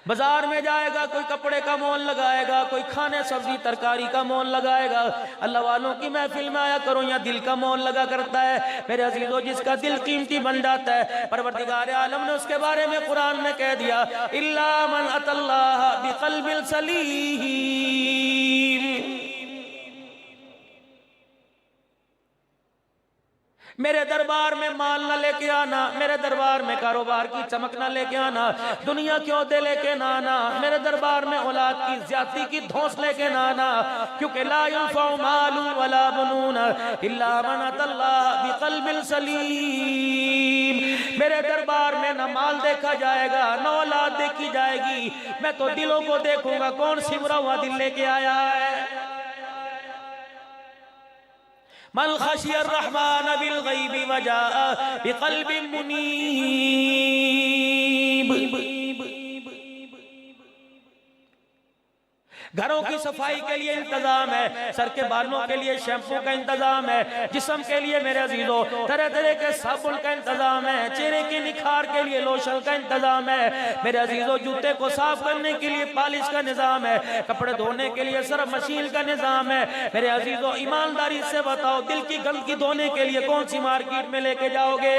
बाजार में जाएगा, कोई कपड़े का मोल लगाएगा, कोई खाने सब्जी तरकारी का मोल लगाएगा। अल्लाह वालों की महफिल में आया करो, या दिल का मोल लगा करता है। मेरे अजीजों, जिसका दिल कीमती बन जाता है, परवरदिगार आलम ने उसके बारे में कुरान में कह दिया, इल्ला मन अतल्लाह बिक़ल्बिन सलीम। मेरे दरबार में माल ना लेके आना, मेरे दरबार में कारोबार की चमक ना लेके आना, दुनिया के औहदे लेके ना आना, मेरे दरबार में औलाद की ज्यादती की धौंस लेके ना आना, क्योंकि ला युनफ़उ मालु वला बनून इल्ला मन अतल्लाह बिक़ल्बिन सलीम। मेरे दरबार में न माल देखा जाएगा, न औलाद देखी जाएगी, मैं तो दिलों को देखूंगा, कौन सिमरा हुआ दिल लेके आया है। मल खशियर रहमान बिल गैबी वजाअ बिक़ल्बिन मुनीब। घरों की सफाई के लिए इंतजाम है, सर के बालों के लिए शैम्पू का इंतजाम है, जिस्म के लिए मेरे अजीजों तरह तरह के साबुन का इंतजाम है, चेहरे के निखार के लिए लोशन का इंतजाम है, मेरे अजीजों जूते को साफ करने के लिए पॉलिश का निजाम है, कपड़े धोने के लिए सर्फ मशीन का निजाम है। मेरे अजीजों, ईमानदारी से बताओ, दिल की गंदगी धोने के लिए कौन सी मार्केट में लेके जाओगे?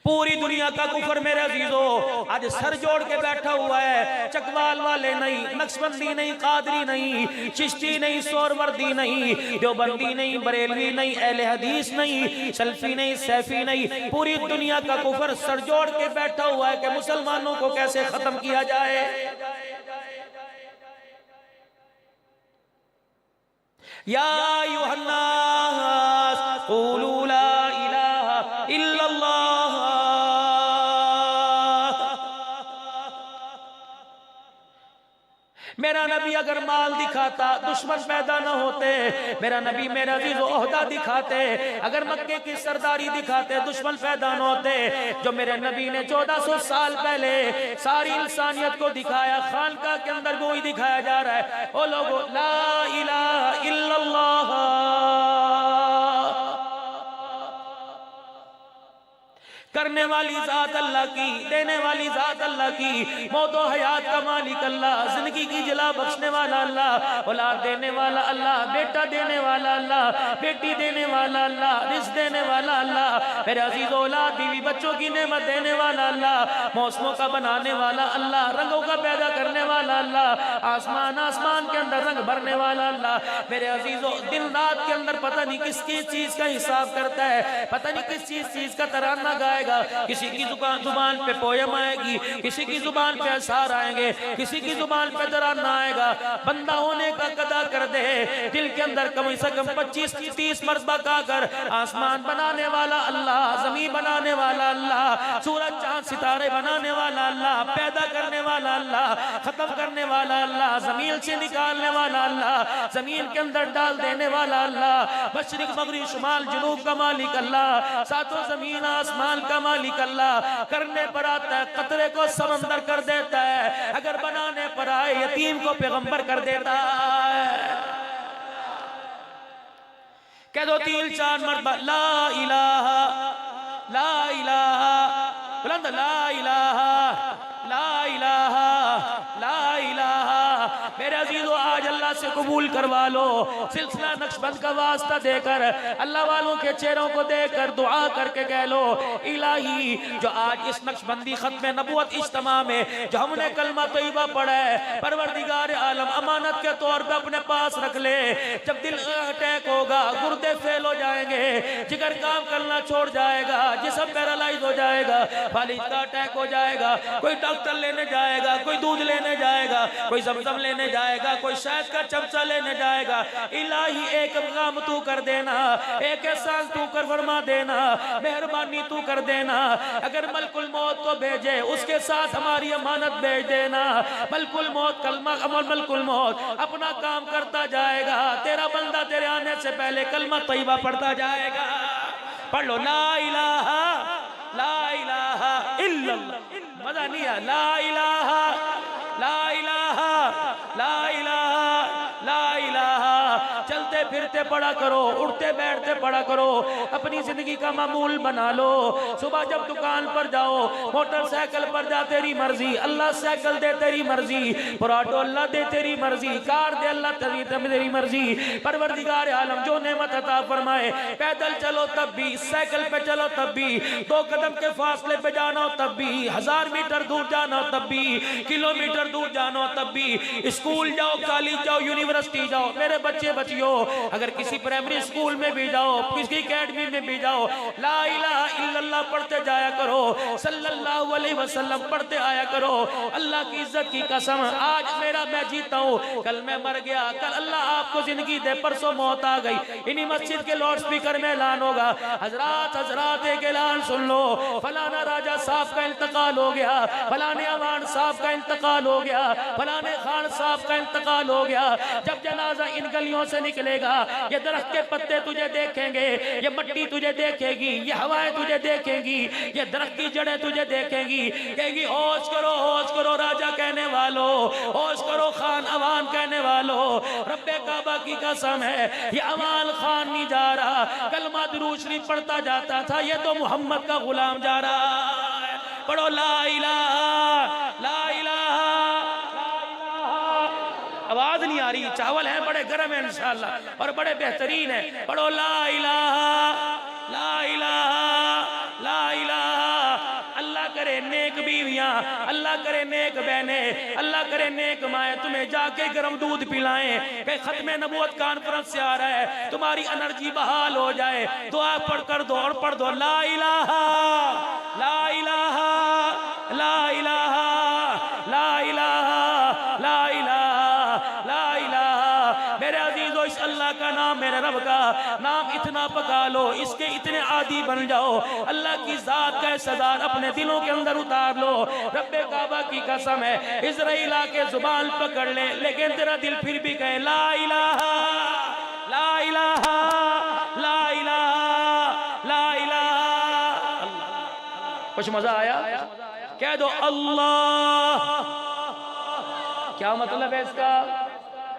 पूरी दुनिया का कुफर मेरे अजीजों आज सर जोड़ के बैठा हुआ है। चकवाल वाले नहीं, नक्शबंदी नहीं, कादरी नहीं, चिश्ती नहीं, सोरवर्दी नहीं, देवबंदी नहीं, बरेलवी नहीं, अहले हदीस नहीं, सल्फी नहीं, सैफी नहीं, पूरी दुनिया का कुफर सर जोड़ के बैठा हुआ है कि मुसलमानों को कैसे खत्म किया जाए। या अय्युहन्नास क़ूलू ला इलाहा इल्लल्लाह। मेरा नबी अगर माल दिखाता दुश्मन पैदा न होते, मेरा नबी मेरा अजीज ओहदा दिखाते, अगर मक्के की सरदारी दिखाते दुश्मन पैदा न होते। जो मेरे नबी ने 1400 साल पहले सारी इंसानियत को दिखाया, खानका के अंदर वो ही दिखाया जा रहा है। ओ लोगों, ला इलाहा इल्लल्लाह, करने वाली जात अल्लाह की, देने वाली जात अल्लाह की, मौत और हयात का मालिक अल्लाह, जिंदगी की जला बख्शने वाला अल्लाह, औलाद देने वाला अल्लाह, बेटा देने वाला अल्लाह, बेटी देने वाला अल्लाह, रिज़्क़ देने वाला अल्लाह, मेरे अजीज औलाद बीवी बच्चों की नेमत देने वाला अल्लाह, मौसमों का बनाने वाला अल्लाह, रंगों का पैदा करने वाला अल्लाह, आसमान आसमान के अंदर रंग भरने वाला अल्लाह। मेरे अजीजों, दिन रात के अंदर पता नहीं किस किस चीज का हिसाब करता है, पता नहीं किस चीज का तराना गाएगा। किसी की जुबान पे पोयम आएगी, किसी की जुबान पे अशार आएंगे, किसी की जुबान पे तराना आएगा। बंदा होने का कदा कर दे, दिल के अंदर कम से कम 25-30 मरतबा का कर, आसमान बनाने वाला अल्लाह, जमीन बनाने वाला अल्लाह, सूरज चांद सितारे बनाने वाला अल्लाह, पैदा करने वाला अल्लाह, खत्म करने वाला अल्लाह, जमीन से निकालने वाला अल्लाह, जमीन के अंदर डाल देने वाला अल्लाह, मशरिक मगरिब शुमाल जुनूब का मालिक अल्लाह, सातों जमीन आसमान का मालिक अल्लाह, करने पर आता है कतरे को समंदर कर देता है, अगर बनाने पर आए यतीम को पैगंबर कर देता है। कह दो 3-4 मरतबा ला इलाहा, ला इलाहा, बुलंद ला इलाहा, ला इलाहा, ला इलाहा। मेरे अजीजों, आज अल्लाह से कबूल करवा लो, सिलसिला नक्शबंद का वास्ता देकर, अल्लाह वालों के चेहरों को देखकर दुआ करके कह लो, इलाही जो आज इस नक्शबंदी खत्म नबूवत इज्तिमा में जो हमने कलमा तैयबा पढ़ा है, परवरदिगार आलम अमानत के तौर पे अपने पास रख ले। जब दिल अटैक होगा, गुर्दे फेल हो जाएंगे, जिगर काम करना छोड़ जाएगा, जिस्म पैरालाइज हो जाएगा, फालिज का अटैक हो जाएगा, कोई डॉक्टर लेने जाएगा, कोई दूध लेने जाएगा, कोई ज़मज़म लेने जाएगा, कोई शहद का चमचा लेने जाएगा। इलाही एक काम तू कर देना, एक एहसान तू कर फरमा देना, मेहरबानी तू कर देना। अगर मलकुल मौत को भेजे, उसके साथ हमारी अमानत भेज देना। मलकुल मौत कलमा अमल मलकुल मौत अपना काम करता जाएगा, तेरा बंदा तेरे आने से पहले कलमा तैयबा पढ़ता जाएगा। पढ़ लो ला इलाहा, ला इलाहा इल्लल्लाह। मजा नहीं आया? ला इलाहा, ला इलाहा, ला इलाहा, ला इलाहा। चलते फिरते बैठते पढ़ा करो, उठते बैठते पढ़ा करो, अपनी जिंदगी का मामूल बना लो। सुबह जब दुकान पर जाओ, मोटरसाइकिल पर जा तेरी मर्जी, अल्लाह साइकिल दे तेरी मर्जी, पराठो अल्लाह दे तेरी मर्जी, कार दे अल्लाह तेरी मर्जी। परवरदिगार आलम जो नेमत अता फरमाए, पैदल चलो तब भी, साइकिल पे चलो तब भी, 2 कदम के फासले पे जाना हो तब भी, 1000 मीटर दूर जाना हो तब भी, किलोमीटर दूर जाना हो तब भी, स्कूल जाओ, कॉलेज जाओ, यूनिवर्सिटी जाओ, मेरे बच्चे बच्चियों, अगर किसी प्राइमरी स्कूल में भी जाओ, किसी अकेडमी में भी जाओ, ला इलाहा इल्लल्लाह पढ़ते जाया करो, सल्लल्लाहु अलैहि वसल्लम पढ़ते आया करो। अल्लाह की इज्जत की कसम, आज मेरा मैं जीता हूँ, कल मैं मर गया, कल अल्लाह आपको जिंदगी दे, परसों मौत आ गई, इन्हीं मस्जिद के लाउड स्पीकर में ऐलान होगा, हजरात एक ऐलान सुन लो, फलाना राजा साहब का इंतकाल हो गया, फलाने अवान साहब का इंतकाल हो गया, फलाने खान साहब का इंतकाल हो गया। जब जनाजा इन गलियों से निकलेगा, ये दरख्त के पत्ते तुझे देखेंगे, ये मट्टी तुझे देखेगी, ये हवाएं तुझे देखेंगी, ये दरख्त की जड़ें तुझे देखेंगी, कहेगी होश करो राजा कहने वालों, होश करो खान अवान कहने वालों। रब्बे काबा की कसम है, ये अवान खान नहीं जा रहा, कलमा दुरूद शरीफ पढ़ता जाता था, ये तो मोहम्मद का गुलाम जा रहा है। पढ़ो ला इलाहा, ला इलाहा, आवाज नहीं आ रही, चावल है बड़े गर्म है इंशाअल्लाह और बड़े बेहतरीन है। पढ़ो ला इलाहा, ला इलाहा, ला इलाहा। अल्लाह करे नेक बीवियां, अल्लाह करे नेक बहनें, अल्लाह करे नेक माएं तुम्हें जाके गर्म दूध पिलाएं कि खत्मे नबूवत कॉन्फ्रेंस से आ रहा है, तुम्हारी एनर्जी बहाल हो जाए। दुआ पढ़ कर दो और पढ़ दो ला इलाहा, ला इलाहा, ला इलाहा, ला इलाहा, ला इलाहा, ला इलाहा। मेरे अजीजों, इस अल्लाह का नाम, मेरे रब का नाम इतना पका लो, इसके इतने आदी बन जाओ, अल्लाह की जात का सदार अपने दिलों के अंदर उतार लो। रब्बे काबा की कसम है, इज़राइल आके जुबान पकड़ ले, लेकिन तेरा दिल फिर भी कहे ला इलाहा, ला इलाहा, ला इलाहा, ला इलाहा। कुछ मजा आया? कह दो अल्लाह। क्या मतलब है इसका?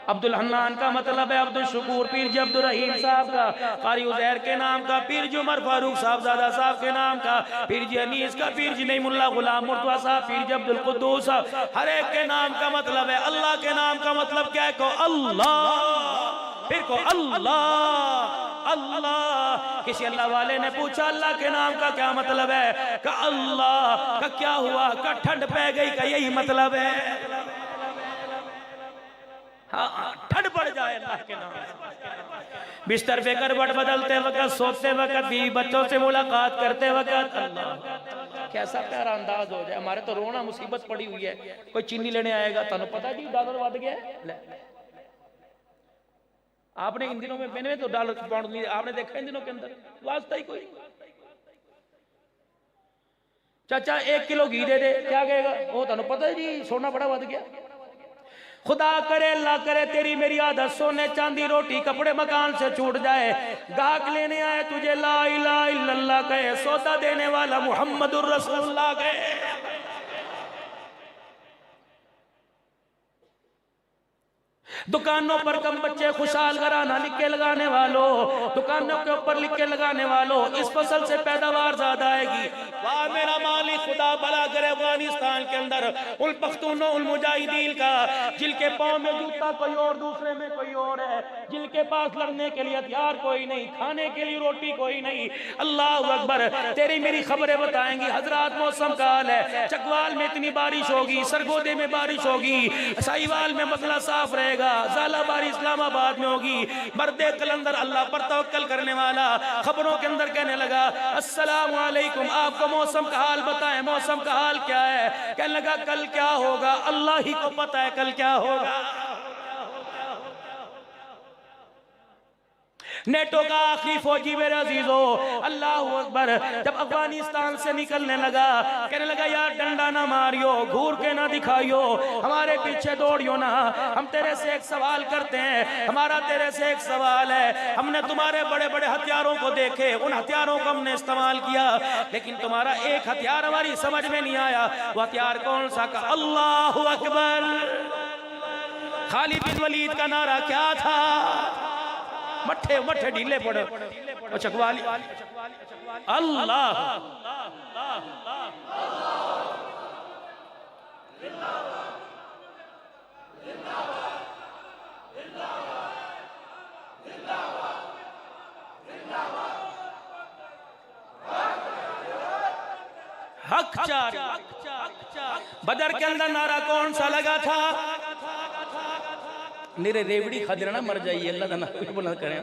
अब्दुल हन्नान का मतलब है अब्दुल शुकूर, पीर जी अब्दुल रहीम साहब का, कारी उजैर के नाम का, पीर जी उमर फारूक साहबजादा साहब के नाम का, पीर जी अनीस का, पीर जी नईमुल्लाह गुलाम मुर्तवा साहब, पीर जी अब्दुल कुद्दूस साहब, हर एक के नाम का मतलब है। अल्लाह के नाम का मतलब क्या है? को अल्लाह, फिर को अल्लाह, अल्लाह। किसी अल्लाह वाले ने पूछा अल्लाह के नाम का क्या मतलब है? का अल्लाह का क्या हुआ? का ठंड पै गई? का यही मतलब है? ठंड पड़ जाए अल्लाह के नाम। बिस्तर पे करवट बदलते वक्त, सोते वक्त, बीवी बच्चों से मुलाकात करते वक्त, अल्लाह कैसा प्यारा अंदाज हो जाए। हमारे तो रोना मुसीबत पड़ी हुई है, कोई चीनी लेने आएगा, तुम पता जी डॉलर बढ़ गया। आपने इन दिनों में मैंने तो डॉलर पाउंड नहीं आपने देखा इन दिनों के अंदर वास्ता ही कोई। चाचा 1 किलो घी दे दे, क्या कहेगा वो? तुम पता है जी सोना बड़ा बढ़ गया। खुदा करे अल्लाह करे तेरी मेरी आदत सोने चांदी रोटी कपड़े मकान से छूट जाए, गाहक लेने आए तुझे ला इलाहा इल्लल्लाह कहे, सौदा देने वाला मुहम्मदुर रसूलुल्लाह कहे। दुकानों पर कम बच्चे खुशहाल घराना लिख के लगाने वालों, दुकानों के ऊपर लिख के लगाने वालों, इस फसल से पैदावार ज्यादा आएगी। वाह मेरा मालिक खुदा भला करे अफगानिस्तान के अंदर उन पख्तूनों उन मुजाहिदीन का, जिनके पाँव में जूता कोई और दूसरे में कोई और है, जिनके पास लड़ने के लिए हथियार कोई नहीं, खाने के लिए रोटी कोई नहीं। अल्लाह अकबर। तेरी मेरी खबरें बताएंगी। हजरात मौसम का हाल है, चकवाल में इतनी बारिश होगी, सरगोदे में बारिश होगी, साहिवाल में मसला साफ रहेगा, ज़ालाबारी इस्लामाबाद में होगी। मर्दे कलंदर अल्लाह पर तवक्कल करने वाला खबरों के अंदर कहने लगा अस्सलामु अलैकुम, आपको मौसम का हाल बताएं, मौसम का हाल क्या है? कहने लगा कल क्या होगा अल्लाह ही को पता है, कल क्या होगा। नेटो का आखिरी फौजी मेरे अजीजों, अल्लाह अकबर, जब अफगानिस्तान से निकलने लगा, कहने लगा यार डंडा ना मारियो, घूर के ना दिखाइयो, हमारे पीछे दौड़ियो ना। हम तेरे से एक सवाल करते हैं, हमारा तेरे से एक सवाल है। हमने तुम्हारे बड़े बड़े हथियारों को देखे, उन हथियारों को हमने इस्तेमाल किया, लेकिन तुम्हारा एक हथियार हमारी समझ में नहीं आया। वो हथियार कौन सा? का अल्लाह अकबर। खालिद बिन वलीद का नारा क्या था? मठे मठे ढीले पड़े ओ चकवाली अल्लाह हक जारी। बदर के अंदर नारा कौन सा लगा था? मेरे रेवड़ी खादिर ना मर जाइए, अल्लाह का नाम बुलंद करें।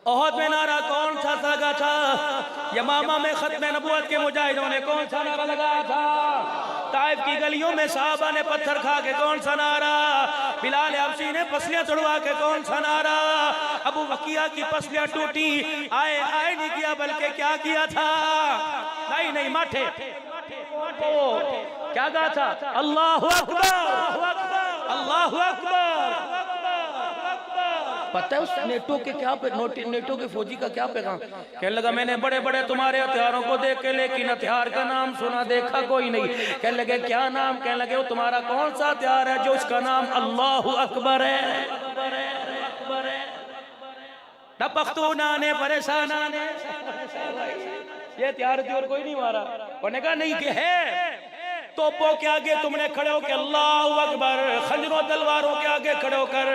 ओहद में नारा कौन सा लगा था? यमामा में खत्म नबूवत के मुजाहिदों ने कौन सा नारा लगाया था? ताइफ की गलियों में साहबा ने पत्थर खा के कौन सा नारा? बिलाल हबशी ने पसलियां तोड़वा के कौन सा नारा? अबू वकिया की पसलियां टूटी, आए आए नहीं किया बल्कि क्या किया था? नहीं नहीं माठे क्या कहा था? अल्लाहु अकबर, अल्लाहु अकबर। पता है उस नेटो के क्या नेटो के फौजी का क्या पैगाम? कहने लगा मैंने बड़े बड़े तुम्हारे हथियारों को देखे लेकिन हथियार का नाम सुना देखा कोई नहीं। कहने लगे क्या नाम? कहने लगे वो तुम्हारा कौन सा हथियार है जो उसका नाम अल्लाहु अकबर है? पख्तूना ने परेशान ने ये हथियार और कोई नहीं मारा। उन्होंने कहा नहीं कि है तोपों के आगे तुमने खड़े होकर अल्लाहु अकबर, खंजरों तलवारों के आगे खड़े होकर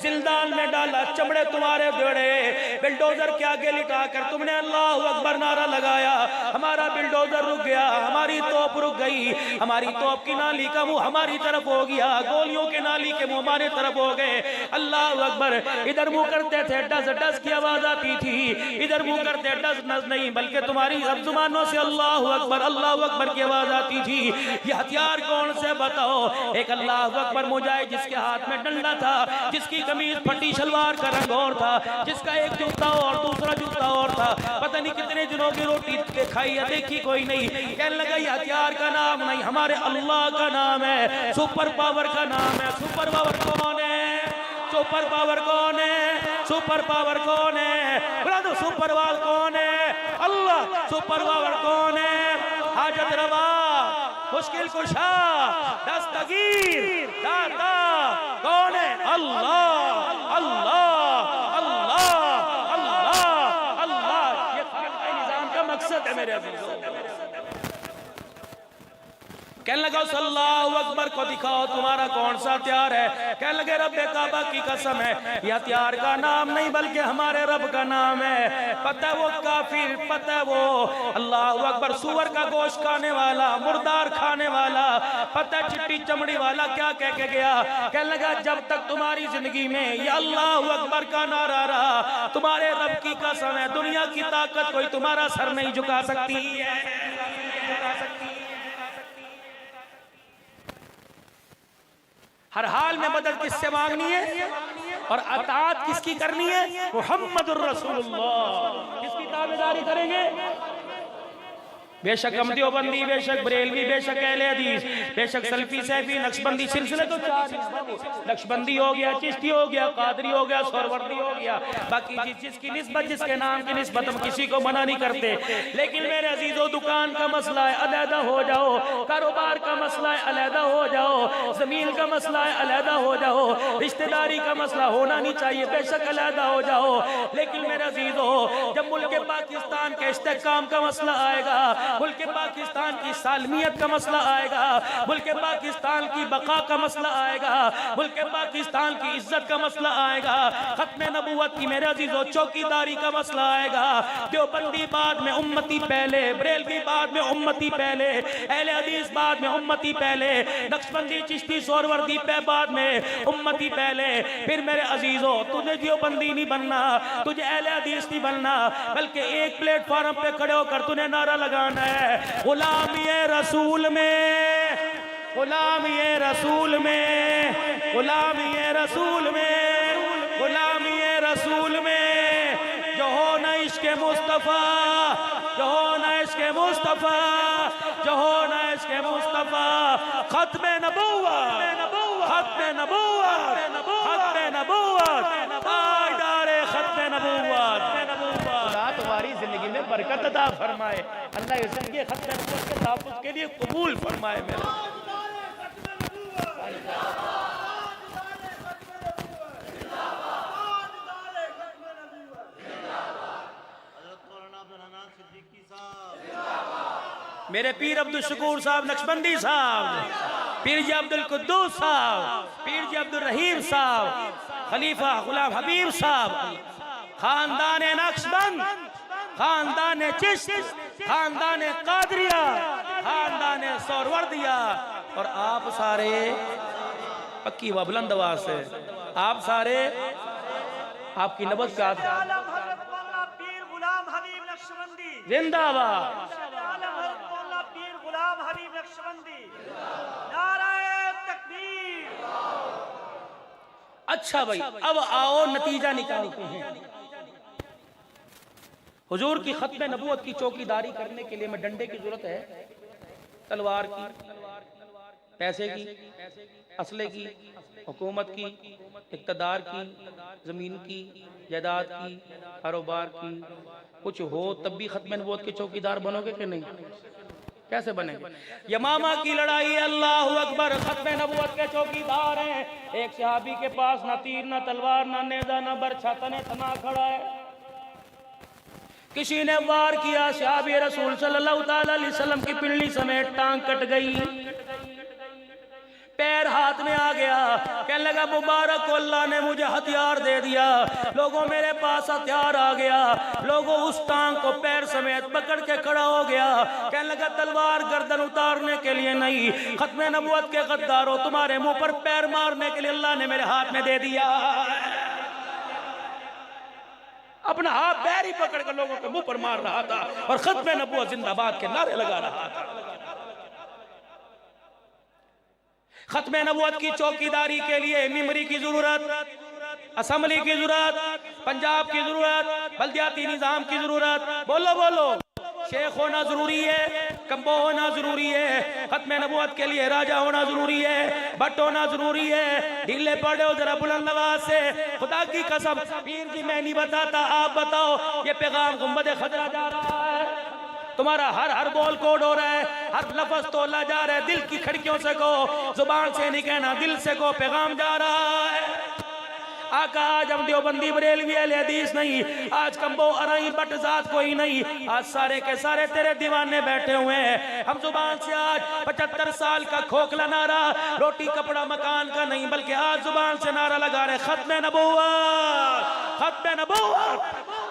जिंदान में डाला, चमड़े तुम्हारे जोड़े, बिल्डोजर के आगे लिटाकर तुमने अल्लाहु अकबर नारा लगाया। हमारा बिल्डोजर रुक गया, हमारी तोप रुक गई, हमारी तोप की नाली का मुंह हमारी तरफ हो गया, गोलियों के नाली के मुंह हमारी तरफ हो गए। अल्लाहु अकबर। इधर मुंह करते थे डस डस की आवाज आती थी, इधर मुंह करते डस नस नहीं बल्कि तुम्हारी जुबानों से अल्लाहु अकबर की आवाज आती थी। ये हथियार कौन से बताओ? एक अल्लाहु अकबर मुजाहिद जिसके हाथ में डंडा था, जिसकी कमीज फटी, शलवार का रंग और था, जिसका एक जूता और दूसरा जूता और था, पता नहीं कितने दिनों की रोटी खाई है देखी कोई नहीं। कहने लगा ये हथियार का नाम नहीं, हमारे अल्लाह का नाम है, सुपर पावर का नाम है। सुपर पावर कौन है? सुपर पावर कौन है? सुपर पावर कौन है? बोला तो सुपर पावर कौन है? अल्लाह। सुपर पावर कौन है? हाजत रवा, मुश्किल कुशा, दस्तगीर, दाता कौन है? अल्लाह अल्लाह अल्लाह अल्लाह अल्लाह। ये खालका निजाम का मकसद है मेरे अज़ीज़ों। कहने लगा अल्लाहु अकबर को दिखाओ तुम्हारा कौन सा हथियार है? कहने लगे रब काबा की कसम है ये हथियार का नाम नहीं बल्कि हमारे रब का नाम है। पता है वो काफिर, पता है वो अल्लाहु अकबर सूअर का गोश्त खाने वाला, मुर्दार खाने वाला, पता है चिट्टी चमड़ी वाला क्या कह के गया? कहने लगा जब तक तुम्हारी जिंदगी में ये अल्लाहु अकबर का नारा रहा, तुम्हारे रब की कसम है दुनिया की ताकत कोई तुम्हारा सर नहीं झुका सकती है। हर हाल में मदद किससे मांगनी है और अताअत किसकी करनी है? मुहम्मदुर रसूलुल्लाह। किसकी ताबेदारी करेंगे? बेशक अहमदियोबंदी, बेशक बरेलवी, बेशक अहले हदीस, बेशक सल्फी सैफी नक्शबंदी, सिलसिले तो चार, नक्शबंदी हो गया, चिश्ती हो गया, कादरी हो गया, सोहरवर्दी हो गया। बाकी जिसकी निस्बत, जिसके नाम की निस्बत हम किसी को मना नहीं करते। लेकिन मेरे अजीजों दुकान का मसला है अलहदा हो जाओ, कारोबार का मसला है अलहदा हो जाओ, जमीन का मसला है अलहदा हो जाओ, रिश्तेदारी का मसला होना नहीं चाहिए बेशक अलहदा हो जाओ। लेकिन मेरे अजीजों जब मुल्क पाकिस्तान के इस्तेहकाम का मसला आएगा, मुल्क पाकिस्तान की सालमियत का मसला आएगा, मुल्क पाकिस्तान की बका का मसला आएगा, मुल्क पाकिस्तान की इज्जत का मसला आएगा, खत्म नबूवत की मेरे अजीजों चौकीदारी का मसला आएगा। देवबंदी बाद में उम्मती पहले, बरेलवी बाद में उम्मती पहले, अहले हदीस बाद में उम्मती पहले, नक्शबंदी चिश्ती सोहरवर्दी पे बाद में उम्मती पहले। फिर मेरे अजीजों तुझे देवबंदी नहीं बनना, तुझे अहले हदीस नहीं बनना, बल्कि एक प्लेटफॉर्म पे खड़े होकर तूने नारा लगाना है गुलामी रसूल में, गुलामी रसूल में, गुलामी रसूल में, गुलामी रसूल में। जो हो न इश्क़ मुस्तफ़ा, जो हो न इश्क़ मुस्तफ़ा, जो हो न इश्क़ मुस्तफ़ा, खत्म नबूवत, खत्म नबूवत, खत्म नबूवत, ताजदारे खत्म नबूवत। तुम्हारी जिंदगी में बरकत अता फरमाए, अल्लाह इसके खत्म नबूवत के तहफ़्फ़ुज़ के लिए कबूल फरमाए। मेरा मेरे पीर अब्दुल शकूर साहब नक्शबंदी साहब, पीर जी अब्दुल कुद्दूस साहब, पीर जी अब्दुल रहीम साहब, खलीफा गुलाम हबीब साहब, खानदान नक्शबंद, खानदान चिश्त, खानदान कादरिया, खानदान सोहरवर्दिया, और आप सारे पक्की व बुलंद आवाज से आप सारे आपकी नबज का पीर गुलाम हबीब नक्शबंदी जिंदाबाद। पीर गुलाम हबीब नक्शबंदी, नाराए तकबीर। अच्छा भाई, अब आओ नतीजा निकालते हैं। हुजूर की खत्म नबूवत की चौकीदारी करने के लिए में डंडे की जरूरत है, तलवार की, पैसे की, असले की, हुकूमत की, इक़्तिदार की, जमीन की, जायदाद की, कारोबार की, कुछ हो तब भी खत्म नबूवत के चौकीदार बनोगे कि नहीं? कैसे बनेंगे? यमामा की लड़ाई, अल्लाहु अकबर, खत्म नबूवत के चौकीदार हैं। एक सहाबी के पास ना तीर ना तलवार ना नेजा ना बरछा, तने तना खड़ा है। किसी ने वार किया, सहाबी रसूल सल्लल्लाहु अलैहि वसल्लम की पिंडली समेत टांग कट गई, पैर हाथ में आ गया। कहने लगा मुबारक हो, अल्लाह ने मुझे हथियार दे दिया। लोगों मेरे पास हथियार आ गया। लोगों उस टांग को पैर समेत पकड़ के खड़ा हो गया। कहने लगा तलवार गर्दन उतारने के लिए नहीं, खत्म नबूवत के गद्दारों, तुम्हारे मुंह पर पैर मारने के लिए अल्लाह ने मेरे हाथ में दे दिया। अपना हाथ पैर ही पकड़ कर लोगों के मुंह पर मार रहा था और खत्म नबूवत जिंदाबाद के नारे लगा रहा था। खत्म नबूवत की चौकीदारी के लिए मेमोरी की जरूरत, असम्बली की जरूरत, पंजाब की जरूरत, बल्दियाती निजाम की जरूरत, बोलो बोलो, शेख होना जरूरी है, कम्बो होना जरूरी है, खत्म नबूवत के लिए राजा होना जरूरी है, भट्ट होना जरूरी है। ढीले पड़े हो जरा बुलंद आवाज से, खुदा की कसम पीर जी मैं नहीं बताता, आप बताओ। ये पैगाम गुंबद खजरा जा रहा है, तुम्हारा हर हर बोल कोड हो रहा है, हर लफ्ज तोला जा रहा है। दिल की खिड़कियों से को, जुबान से नहीं कहना, दिल से को पैगाम जा रहा है। आका आज हम देवबंदी बरेलवी अहले हदीस नहीं, आज कम्बो अरई बट जात कोई नहीं, आज सारे के सारे तेरे दीवाने बैठे हुए हैं। हम जुबान से आज 75 साल का खोखला नारा, रोटी कपड़ा मकान का नहीं, बल्कि आज जुबान से नारा लगा रहे खत्म नबूवत, खत्म नबूवत,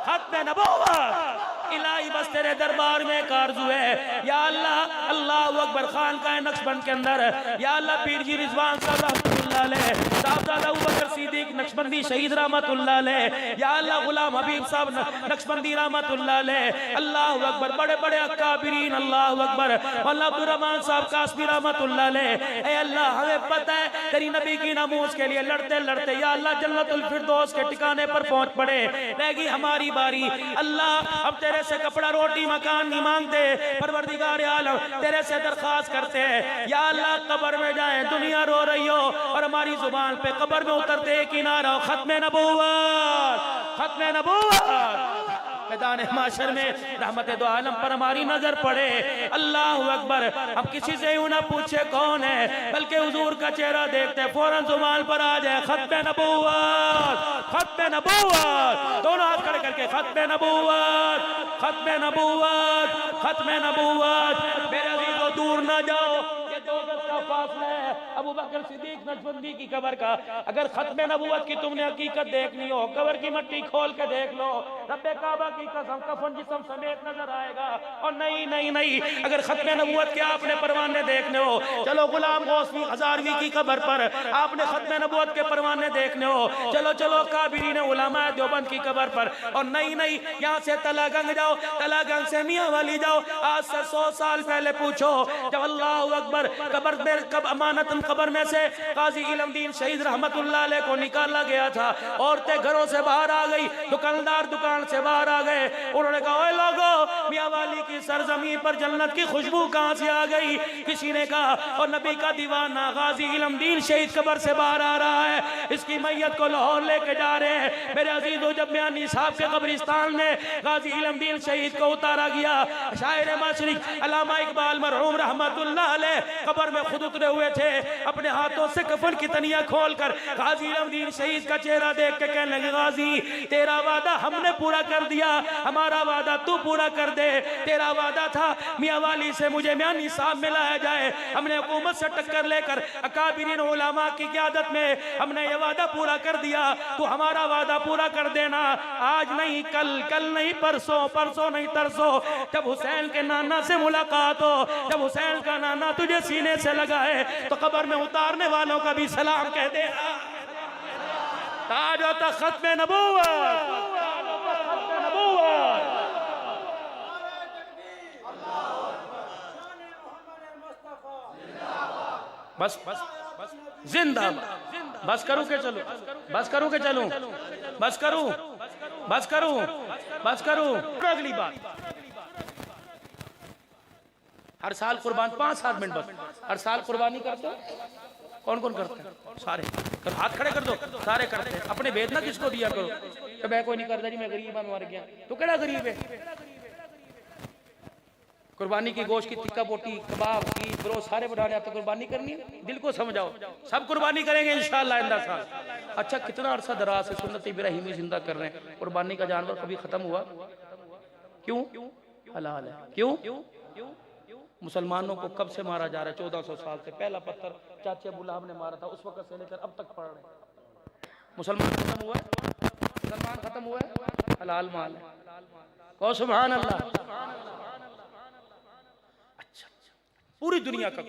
खत्म नबूवत। इलाही बस तेरे दरबार में एक आरज़ू है, या अल्लाह, अल्लाहु अकबर, खानकाह नक्शबंद के अंदर, या अल्लाह पीर जी रिजवान साहब रहमतुल्लाह अलैह, साहबजादा अबू बकर सिद्दीक नक्शबंदी शहीद रहमतुल्लाह अलैह, या अल्लाह गुलाम हबीब साहब नक्शबंदी रहमतुल्लाह अलैह, अल्लाहु अकबर, बड़े बड़े अकाबिरीन, अल्लाहु अकबर, मौलाना अब्दुर रहमान साहब कासमी रहमतुल्लाह अलैह। ऐ अल्लाह हमें पता है तेरी नबी की नमूज के लिए लड़ते लड़ते या अल्लाह जन्नतुल फिरदौस के ठिकाने पर पहुंच पड़े, रहेगी हमारी बारी। अल्लाह हम तेरे से कपड़ा रोटी मकान नहीं मांगते, परवरदिगार आलम तेरे से दरख्वास्त करते हैं, या अल्लाह कब्र में जाए दुनिया रो रही हो और हमारी जुबान पे कब्र में उतरते कि ना रहो खत्म नबूवत, खत्म नबूवत। मैदान माशर में रहमत दो आलम पर हमारी नजर पड़े। अल्लाह अकबर, हम किसी से यूं ना पूछे कौन है, बल्कि हुजूर का चेहरा देखते फौरन जुबान पर आ जाए खत्म नबूवत, खत्म नबूवत। दोनों हाथ खड़े करके खत्म नबूवत, खत्म नबूवत, खत्म नबूवत। मेरे अजीजों दूर ना जाओ, ये 2 गज का फासला है अबू बकर सिद्दीक नक्शबंदी की कब्र का। अगर खत्म नबूवत की तुमने हकीकत देखनी हो, कब्र की मिट्टी खोल के देख लो, रब्बे काबा की कसम कफन जिस्म समेत नजर आएगा। और नहीं नहीं नहीं, अगर खत्म नबूवत के आपने परवाने देखने हो, चलो गुलाम गौसवी हजारवी की कब्र पर आपने खत्म नबूवत के परवाने देखने हो, चलो चलो काबिरीन उलमा देवबंद की कब्र पर। और नहीं नहीं, यहाँ से तलागंग जाओ, तलागंग से मियाँ वाली जाओ। आज से 100 साल पहले पूछो, जब अल्लाहु अकबर कब्र में कब अमानतन कब्र में से काजी इलमदीन शहीद रहमतुल्लाह अलैह को निकाला गया था, औरतें घरों से बाहर आ गई, दुकानदार दुकान से बाहर आ गए। उन्होंने कहा ओए लोगो, मियाँ वाली की सरजमी पर जन्नत की खुशबू कहाँ से आ गई? किसी ने कहा और नबी का दीवाना गाजी इलमदीन शहीद कब्र से बाहर आ रहा है, इसकी मैयत को लाहौर लेके जा रहे हैं। मेरे अजीजों, जब मियानी साहब के कब्रिस्तान में गाजी इलमदीन शहीद को उतारा गया, शायर माशरिक अल्लामा इकबाल मरहूम रहमतुल्लाह अलैह कब्र में खुद उतरे हुए थे, अपने हाथों से कफन की तनिया खोलकर गाजी इल्मुद्दीन शहीद का चेहरा देख के कहने लगे, गाजी तेरा वादा हमने पूरा कर दिया, हमारा वादा तू पूरा कर दे। तेरा वादा था मियां वाली से मुझे मियां निसाब में लाया जाए, हमने हुकूमत से टक्कर लेकर अकाबिरीन उलमा की क़यादत में हमने ये वादा पूरा कर दिया, तू हमारा वादा पूरा कर देना। आज नहीं कल, कल नहीं परसों, परसों नहीं तरसों, जब हुसैन के नाना से मुलाकात हो, जब हुसैन का नाना तुझे सीने से लगाए तो कब्र में उतारने वालों का भी सलाम कह दे। ताज और तख्त में नबूवत, बस बस बस जिंदाबाद। बस करूं के चलूं, बस करूं के चलूं, बस करूं, बस करूं, बस करूं। अगली बात, हर साल कुर्बान 5-7 मिनट बस, हर साल कुर्बानी करते हो? कौन कौन करते हैं? सारे कर, हाथ खड़े कर दो, सारे करते हैं। अपने भेद ना किसको दिया करो कि मैं कोई नहीं करता जी, मैं गरीब मर गया। तो केड़ा गरीब है? कुर्बानी की गोश्त की टिक्का बोटी कबाब की ब्रो सारे बढ़ाने आते, कुर्बानी करनी है, दिल को समझाओ, सब कुर्बानी करेंगे इंशाअल्लाह आइंदा साल। अच्छा कितना अरसा दराज से सुन्नत इब्राहिमी जिंदा कर रहे हैं, कुर्बानी का जानवर कभी खत्म हुआ? क्यों? हलाल है। क्यों? मुसलमानों को कब से मारा जा रहा है? 1400 साल से। पहला पत्थर चाचे अबू लहब ने मारा था, उस वक्त से लेकर अब तक पड़ रहे हैं। मुसलमान खत्म हुआ है? मुसलमान खत्म हुआ है? हलाल माल है। कहो सुभान अल्लाह। पूरी दुनिया का,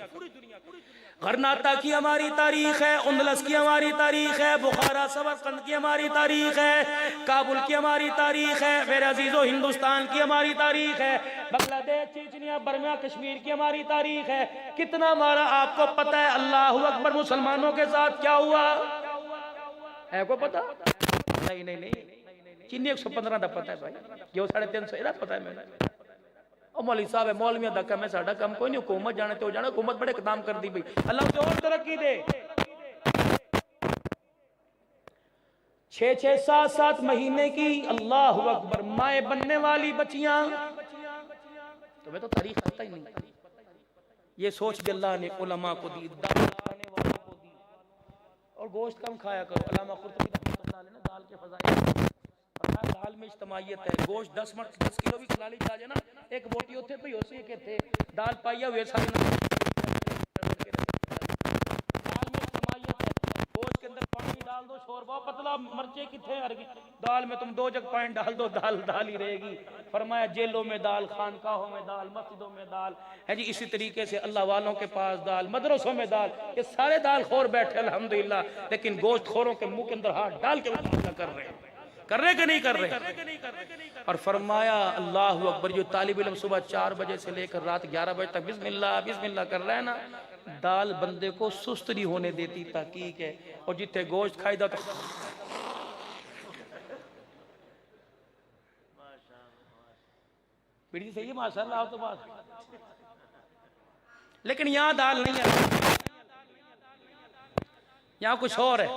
गरनाता की हमारी तारीख है, उंदलस की हमारी तारीख है, बुखारा समरकंद की हमारी तारीख है, काबुल की हमारी तारीख है, मेरे अजीजों हिंदुस्तान की हमारी तारीख है, बांग्लादेश, चेचनिया, बर्मा, कश्मीर की हमारी तारीख है। कितना मारा आपको पता है? अल्लाहु अकबर। मुसलमानों के साथ क्या हुआ है को पता? नहीं नहीं नहीं, चीनी 115 का पता है भाई, जो 350 इहदा पता है मैंने। मौलवी साहब है, मौलवियों का काम है, साडा काम कोई नहीं। हुकूमत जाने तो जाना, हुकूमत बड़े इकदाम कर दी भाई, अल्लाह उसे और तरक्की दे। 6-6, 7-7 महीने की, अल्लाह अकबर, माए बनने वाली बच्चियां, तुम्हें तो तारीख पता ही नहीं। ये सोच भी अल्लाह ने उलमा को दी, दाल खाने वालों को दी। और गोश्त कम खाया करो। अल्लामा कुर्तुबी रहमतुल्लाह अलैह ने दाल के फज़ाइल, दाल में इज्तमाइयत है। गोश्त 10 किलो भी खिला ली जाए ना, एक बोटी होते पे होसी के थे, दाल पाइया हुए सारे ना, दाल में इज्तमाइयत है। गोश्त के अंदर पानी डाल दो, शोरबा पतला, मर्चे किथे हर दाल में तुम 2 जग पानी डाल दो, दाल दाल ही रहेगी। फरमाया जेलों में दाल, खानकाहों में दाल, मस्जिदों में दाल है जी। इसी तरीके से अल्लाह वालों के पास दाल, मदरसों में दाल, ये सारे दाल खोर बैठे अल्हम्दुलिल्लाह, लेकिन गोश्त खोरों के मुंह के अंदर हाथ डाल के मुकाबला कर रहे हैं। कर रहे कि नहीं कर रहे? और फरमाया अल्लाहु अकबर, जो तालिब इल्म सुबह 4 बजे से लेकर रात 11 बजे तक बिस्मिल्लाह बिस्मिल्लाह कर रहा है ना, दाल बंदे को सुस्त नहीं होने देती, तहकीक है। और जितने गोश्त खाईदा तो पीढ़ी सही है माशाअल्लाह तो बात, लेकिन यहाँ दाल नहीं है, यहाँ कुछ और है।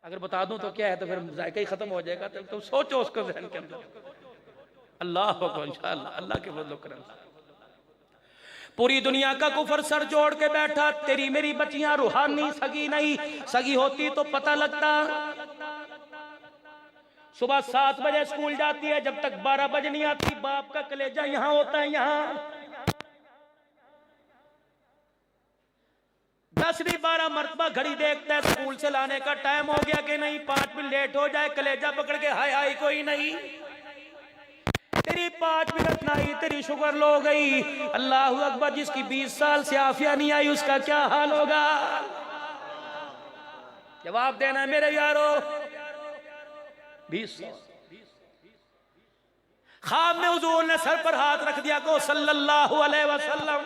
अगर बता दूं तो क्या है, तो फिर जायका ही खत्म हो जाएगा। तो तुम सोचो उसको ज़हन के अंदर। अल्लाह को इंशाअल्लाह, अल्लाह के फज़ल करम। पूरी दुनिया का कुफर सर जोड़ के बैठा, तेरी मेरी बच्चियां रूहानी सगी नहीं, सगी होती तो पता लगता। सुबह 7 बजे स्कूल जाती है, जब तक 12 बजे नहीं आती, बाप का कलेजा यहाँ होता है, यहाँ 10-12 मरतबा घड़ी देखता है, स्कूल से लाने का टाइम हो गया कि नहीं, 5 मिनट लेट हो जाए, कलेजा पकड़ के हाय हाय कोई नहीं। तेरी 5 मिनट ना आई, तेरी शुगर लो गई। अल्लाह अकबर, जिसकी 20 साल से आफिया नहीं आई, उसका क्या हाल होगा? जवाब देना है मेरे यारो। 20 ख्वाब में हुजूर ने सर पर हाथ रख दिया को सल्लल्लाहु अलैहि वसल्लम,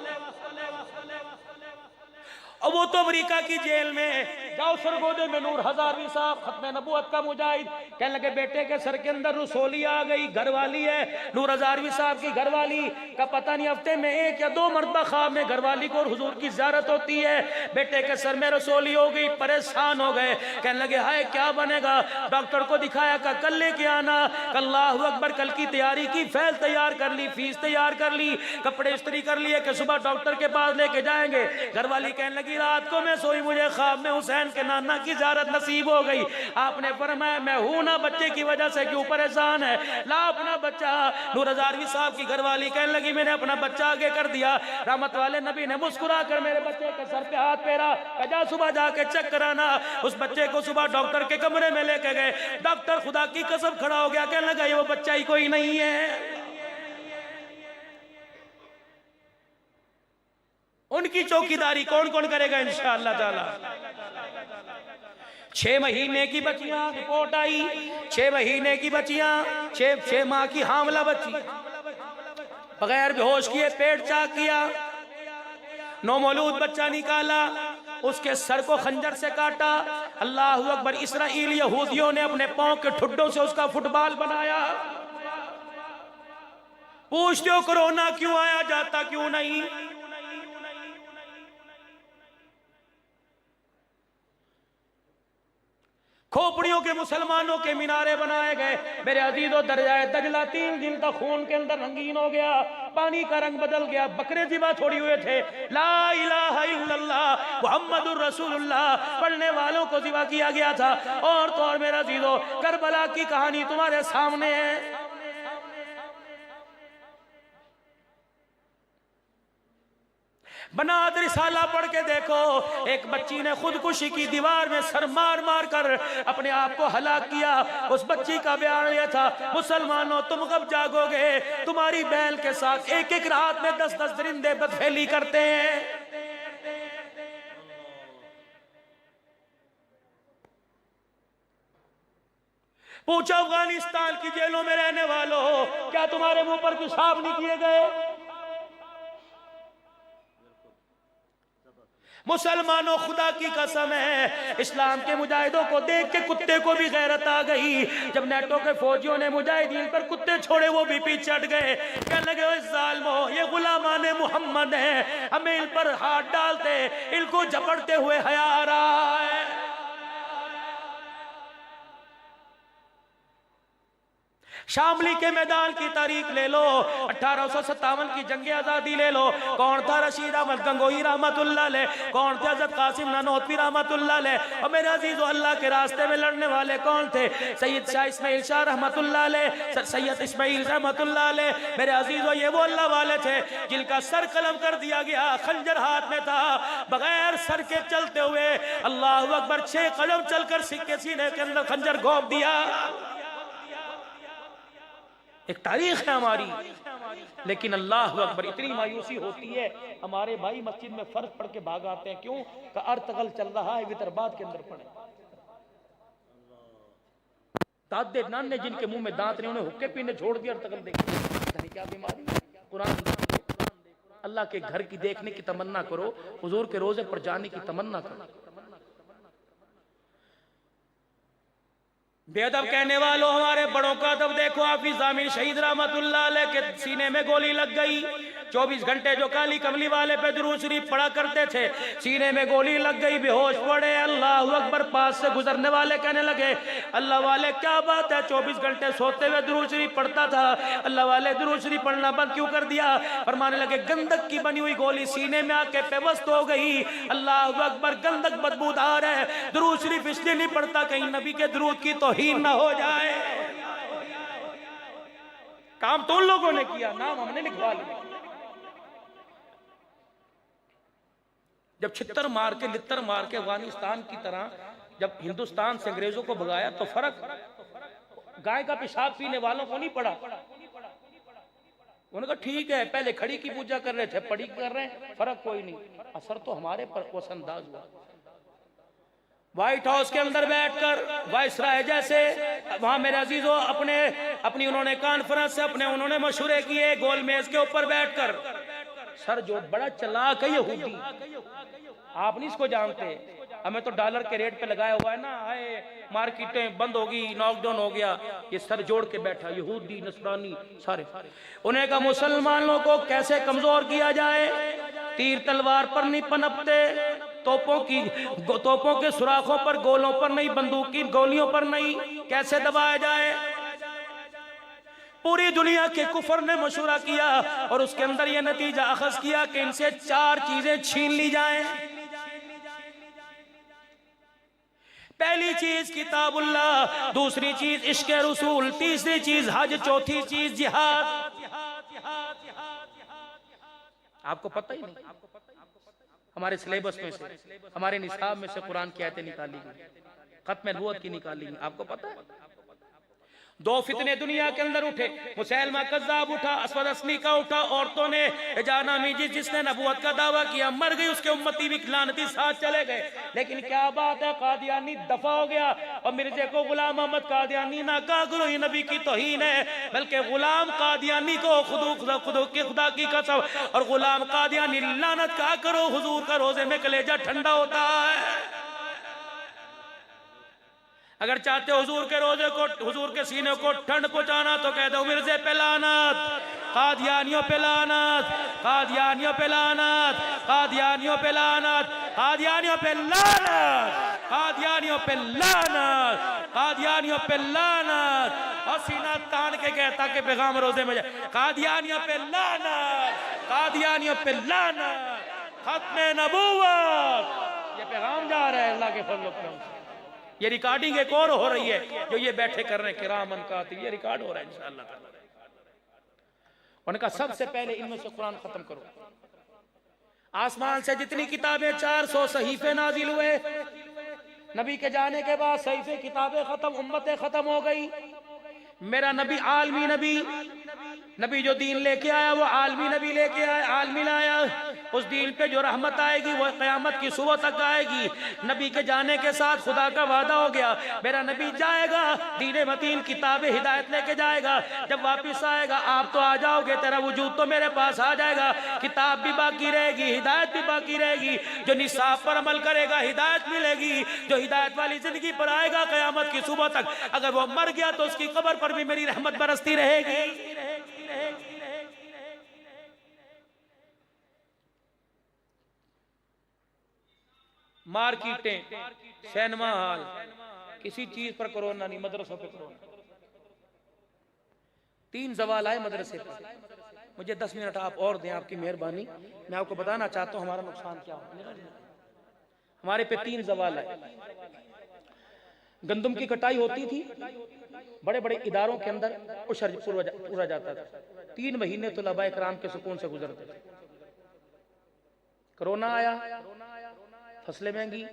और वो तो अमेरिका की जेल में जाओ सरगोदे में नूर हजारवी साहब खत्म नबूवत का मुजाहिद, कहने लगे बेटे के सर के अंदर रसोली आ गई, घरवाली है नूर हजारवी साहब की घरवाली का पता नहीं हफ्ते में 1 या 2 मरतबा ख्वाब में घरवाली को हुजूर की ज़ियारत होती है। बेटे के सर में रसोली हो गई, परेशान हो गए, कहने लगे हाय क्या बनेगा। डॉक्टर को दिखाया, का कल लेके आना, अल्लाहु अकबर, कल की तैयारी की, फैल तैयार कर ली, फीस तैयार कर ली, कपड़े इस्त्री कर लिए कि सुबह डॉक्टर के पास लेके जाएंगे। घरवाली कहने लगी रात को मैं सोई, मुझे ख्वाब में हुसैन के नाना की ज़ियारत नसीब हो गई। आपने फरमाया मैं हूं ना बच्चे की वजह से क्यों परेशान है, ला अपना बच्चा। नूर हजारवी साहब की घरवाली कहने लगी मैंने अपना बच्चा आगे कर दिया। रहमत वाले नबी ने मुस्कुरा कर मेरे बच्चे के सर पे हाथ फेरा, कहा सुबह जाके चेक कराना। उस बच्चे को सुबह डॉक्टर के कमरे में लेके गए। डॉक्टर खुदा की कसम खड़ा हो गया, कहने लगा ये वो बच्चा ही कोई नहीं है। उनकी चौकीदारी कौन कौन करेगा इंशाअल्लाह ताला। 6 महीने की बच्चियां, रिपोर्ट आई 6 महीने की बच्चियां, 6 माह की हामला बच्ची, बगैर बेहोश किए पेट चाक किया, नौमौलूद बच्चा निकाला, उसके सर को खंजर से काटा। अल्लाहु अकबर, इसराइल यहूदियों ने अपने पांव के ठुड्डों से उसका फुटबॉल बनाया। पूछते हो कोरोना क्यों आया, जाता क्यों नहीं। खोपड़ियों के मुसलमानों के मीनारे बनाए गए। मेरे अजीजों, दरियाए दजला 3 दिन तक खून के अंदर रंगीन हो गया, पानी का रंग बदल गया। बकरे ज़िबा छोड़ी हुए थे, ला इलाहा इल्लल्लाह मुहम्मदुर रसूलुल्लाह पढ़ने वालों को ज़िबा किया गया था। और तो और मेरे अजीजों, करबला की कहानी तुम्हारे सामने है। बनात रिसाला पढ़ के देखो, एक बच्ची ने खुदकुशी की, दीवार में सर मार मार कर अपने आप को हलाक किया। उस बच्ची का बयान यह था, मुसलमानों तुम कब जागोगे, तुम्हारी बहन के साथ एक एक रात में 10-10 दरिंदे बदफेली करते हैं। पूछो अफगानिस्तान की जेलों में रहने वालों, क्या तुम्हारे मुंह पर पेशाब नहीं किए गए। मुसलमानों, खुदा की कसम है, इस्लाम के मुजाहिदों को देख के कुत्ते को भी गैरत आ गई। जब नेटो के फौजियों ने मुजाहिदीन पर कुत्ते छोड़े, वो भी पीछे हट गए। कहने लगे जालिमो, ये गुलामाने मोहम्मद हैं, हमें इन पर हाथ डालते, इनको झपटते हुए हया आ रहा है। शामली के मैदान की तारीख ले लो, 1857 की जंग आजादी ले लो। कौन था रशीद अहमद गंगोही रहमतुल्लाह अलैह, कौन थे हज़रत कासिम नानोतवी रहमतुल्लाह अलैह। और मेरे अजीजों, अल्लाह के रास्ते में लड़ने वाले कौन थे, सैयद शाह इस्माइल शाह रहमतुल्लाह अलैह, सैयद इस्माइल रहमतुल्लाह अलैह। मेरे अजीजों, ये वो अल्लाह वाले थे जिनका सर कलम कर दिया गया, खंजर हाथ में था, बगैर सर के चलते हुए अल्लाहु अकबर 6 कदम चलकर सिक्के सीने के अंदर खंजर घोंप दिया। एक तारीख है हमारी। लेकिन अल्लाह अकबर, इतनी मायूसी होती है, हमारे भाई मस्जिद में फर्ज पढ़ के भाग आते हैं। क्यों? का अर्तगल चल रहा है, वितरबाद के अंदर पड़े। दादे नाने जिनके मुंह में दांत नहीं, उन्हें हुक्के पीने छोड़ दिया, अर्तगल देखिए क्या बीमारी। कुरान, अल्लाह के घर की देखने की तमन्ना करो, हुजूर के रोजे पर जाने की तमन्ना करो। बेअदब कहने वालों, हमारे बड़ों का अदब देखो। हाफिज आमिर शहीद रहमतुल्लाह अलैह के सीने में गोली लग गई। 24 घंटे जो काली कमली वाले पे दुरूद शरीफ पढ़ा करते थे, सीने में गोली लग गई, बेहोश पड़े। अल्लाहु अकबर, पास से गुजरने वाले कहने लगे अल्लाह वाले क्या बात है, 24 घंटे सोते हुए दुरूद शरीफ पढ़ता था, अल्लाह वाले दुरूद शरीफ पढ़ना बंद क्यों कर दिया। फरमाने लगे गंदक की बनी हुई गोली सीने में आके पेवस्त हो गई। अल्लाहु अकबर, गंदक बदबूदार है, दुरूद शरीफ इसलिए नहीं पढ़ता कहीं नबी के दुरूद की तौहीन ना हो जाए। काम तो उन लोगों ने किया, नाम हमने लिखवा लिया। जब छितर मार के लित्तर मार के अफगानिस्तान की तरह जब हिंदुस्तान से अंग्रेजों को भगाया, तो फर्क गाय का पेशाब पीने वालों को नहीं पड़ा। उन्होंने कहा ठीक है, पहले खड़ी की पूजा कर रहे थे, पड़ी कर रहे हैं, फर्क कोई नहीं। असर तो हमारे पर वसंदाज हुआ। व्हाइट हाउस के अंदर बैठकर वायसराय जैसे, वहां मेरे अजीजों अपनी उन्होंने कॉन्फ्रेंस से अपने उन्होंने मशवरे किए, गोल मेज के ऊपर बैठकर। सर जो बड़ा चालाक है यहूदी, आप नहीं इसको जानते, हमें तो डॉलर के रेट पे लगाया हुआ है ना, आए मार्केटें बंद होगी, लॉकडाउन हो गया, ये सर जोड़ के बैठा यहूदी नसरानी सारे। उन्हें कहा मुसलमानों को कैसे कमजोर किया जाए, तीर तलवार पर नहीं पनपते, तोपों के सुराखों पर, गोलों पर नहीं, बंदूक की गोलियों पर नहीं, कैसे दबाया जाए। पूरी दुनिया के कुफर ने मशवरा किया और उसके अंदर यह नतीजा अखज किया कि इनसे 4 चीजें छीन ली जाएं। पहली चीज किताबुल्लाह, दूसरी चीज इश्क रसूल, तीसरी चीज हज, चौथी चीज जिहाद। आपको पता ही नहीं, हमारे सिलेबस में से, हमारे निसाब में से कुरान की आयतें निकाली गई, खत्म नबूवत की निकाली गई। आपको पता है 2 फितने दुनिया के अंदर उठे, मुसैलमा कज़्ज़ाब उठा, असवद असनी का उठा, औरतों ने जानामी जिसने नबूवत का दावा किया मर गई, उसके उम्मती भी लानती साथ चले गए। लेकिन क्या बात है, कादियानी दफा हो गया और मिर्जे को गुलाम अहमद कादियानी ना कहा करो, ये नबी की तौहीन है, बल्कि गुलाम कादियानी को खुदा की कसम, और गुलाम कादियानी लानत कहा करो, हुजूर का रोजे में कलेजा ठंडा होता है। अगर चाहते हो हुजूर के रोजे को, हुजूर के सीने को ठंड पहुंचाना, तो कह दो मिर्जे पे लानत, कादियानियों पे लानत, कादियानियों पे लानत, कादियानियों पे लानत, कादियानियों पे लानत, कादियानियों पे लानत, कादियानियों पे लानत। और सीना तान के कहता कि पैगाम रोजे में जाए, कादियानियों पे लानत, कादियानियों पे लानत, खत्म नबूवत, ये पैगाम जा रहा है अल्लाह के फजल व करम से। ये रिकॉर्डिंग एक और हो रही है जो ये बैठे कर रहे हैं किरामन कातिब, ये रिकॉर्ड हो रहा है इंशाअल्लाह। उनका सबसे पहले इनमें से कुरान खत्म करो। आसमान से जितनी किताबें 400 सहीफे नाजिल हुए, नबी के जाने के बाद सहीफे किताबें खत्म, उम्मतें खत्म हो गई। मेरा नबी आलमी नबी जो दीन लेके आया वो आलमी नबी लेके आया, आलमी लाया। उस दीन पे जो रहमत आएगी वो क़यामत की सुबह तक आएगी। नबी के जाने के साथ खुदा का वादा हो गया, मेरा नबी जाएगा, दीन मतीन किताब हिदायत लेके जाएगा। जब वापस आएगा आप तो आ जाओगे, तेरा वजूद तो मेरे पास आ जाएगा, किताब भी बाकी रहेगी, हिदायत भी बाकी रहेगी। जो निसाब पर अमल करेगा हिदायत मिलेगी, जो हिदायत वाली जिंदगी पर आएगा क़यामत की सुबह तक, अगर वो मर गया तो उसकी कब्र पर भी मेरी रहमत बरसती रहेगी। मार्केटें, सिनेमा हॉल, किसी चीज पर कोरोना नहीं, मदरसों पे कोरोना। 3 सवाल आए मदरसे पर। मुझे 10 मिनट आप और दें, आपकी मेहरबानी। मैं आपको बताना चाहता हूं हमारा नुकसान क्या हो। हमारे पे 3 सवाल आए। गंदम की कटाई होती थी, बड़े बड़े इदारों के अंदर उशर पूरा जाता था। 3 महीने तो तलबा इकराम के सुकून से गुजरते थे। कोरोना आया, फसलें महंगी,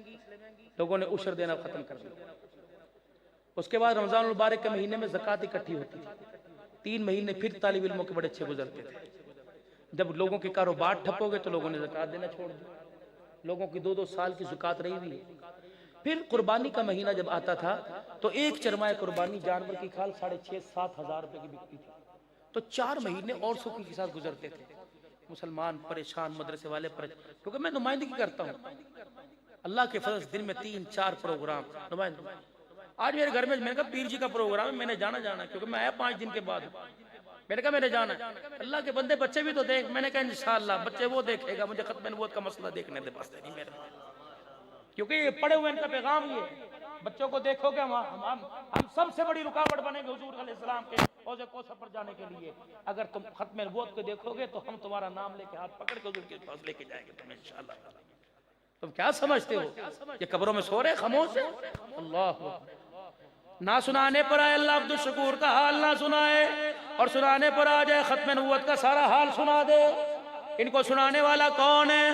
लोगों ने उशर देना खत्म कर दिया। उसके बाद रमजान मुबारक के महीने में ज़कात इकट्ठी होती थी। 3 महीने फिर तालिब इल्मों के बड़े अच्छे गुजरते थे। जब लोगों के कारोबार ठप हो गए तो लोगों ने ज़कात देना छोड़ दिया। लोगों की 2-2 साल की ज़कात रही हुई है। फिर कुर्बानी का महीना जब आता था तो एक चरमाए कुर्बानी जानवर की खाल 6,500-7 हज़ार रुपए की बिकती थी। तो 4 महीने और सुकून के साथ गुजरते थे। मुसलमान परेशान, मदरसे वाले परेशान, क्योंकि मैं नुमाइंदगी करता हूँ अल्लाह के फजल दिन में 3-4 प्रोग्राम नुमाइंदगी। आज मेरे घर में मैंने कहा पीर जी का प्रोग्राम है, मैंने जाना क्योंकि मैं आया 5 दिन के बाद। मैंने कहा मैंने जाना, अल्लाह के बंदे बच्चे भी तो देख। मैंने कहा इंशाअल्लाह बच्चे वो देखेगा, मुझे खत्म नबूवत का मसला देखने दे बस नहीं मेरा, क्योंकि ये पढ़े हुए इनका पैगाम ये बच्चों को देखोगे हम सबसे बड़ी रुकावट बनेंगे हुजूर अलैहिस्सलाम के औज़े कौसर पर जाने के लिए। अगर तुम खत्म नबूवत को देखोगे तो हम तुम्हारा नाम लेके हाथ पकड़ के हुजूर के पास लेके जाएंगे तुम्हें इंशाअल्लाह। तुम क्या समझते हो ये कब्रों में सो रहे खामोश है? अल्लाह ना सुनाने पर आए अल्लाह अब्दुल शकूर का हाल ना सुनाए, और सुनाने पर आ जाए खत्म नबूवत का सारा हाल सुना दे। इनको सुनाने वाला कौन है?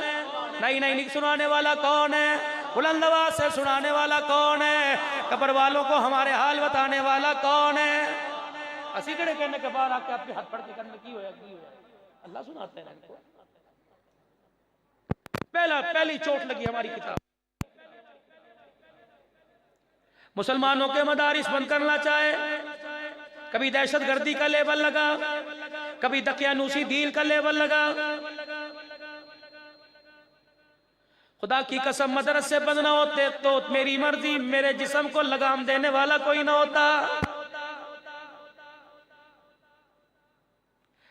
नहीं सुनाने वाला कौन है? बुलंद आवाज से सुनाने वाला कौन है? कब्र वालों को हमारे हाल बताने वाला कौन है? असीगड़े कहने के बाद आके आपके हाथ पड़ के करने की होया अल्लाह सुनाते हैं इनको। पहली चोट लगी हमारी किताब। मुसलमानों के मदारिस बंद करना चाहे, कभी दहशतगर्दी का लेबल लगा, कभी दकियानूसी दीन का लेबल लगा। खुदा की कसम मदरसे बंद ना होते तो मेरी मर्जी मेरे जिस्म को लगाम देने वाला कोई ना होता।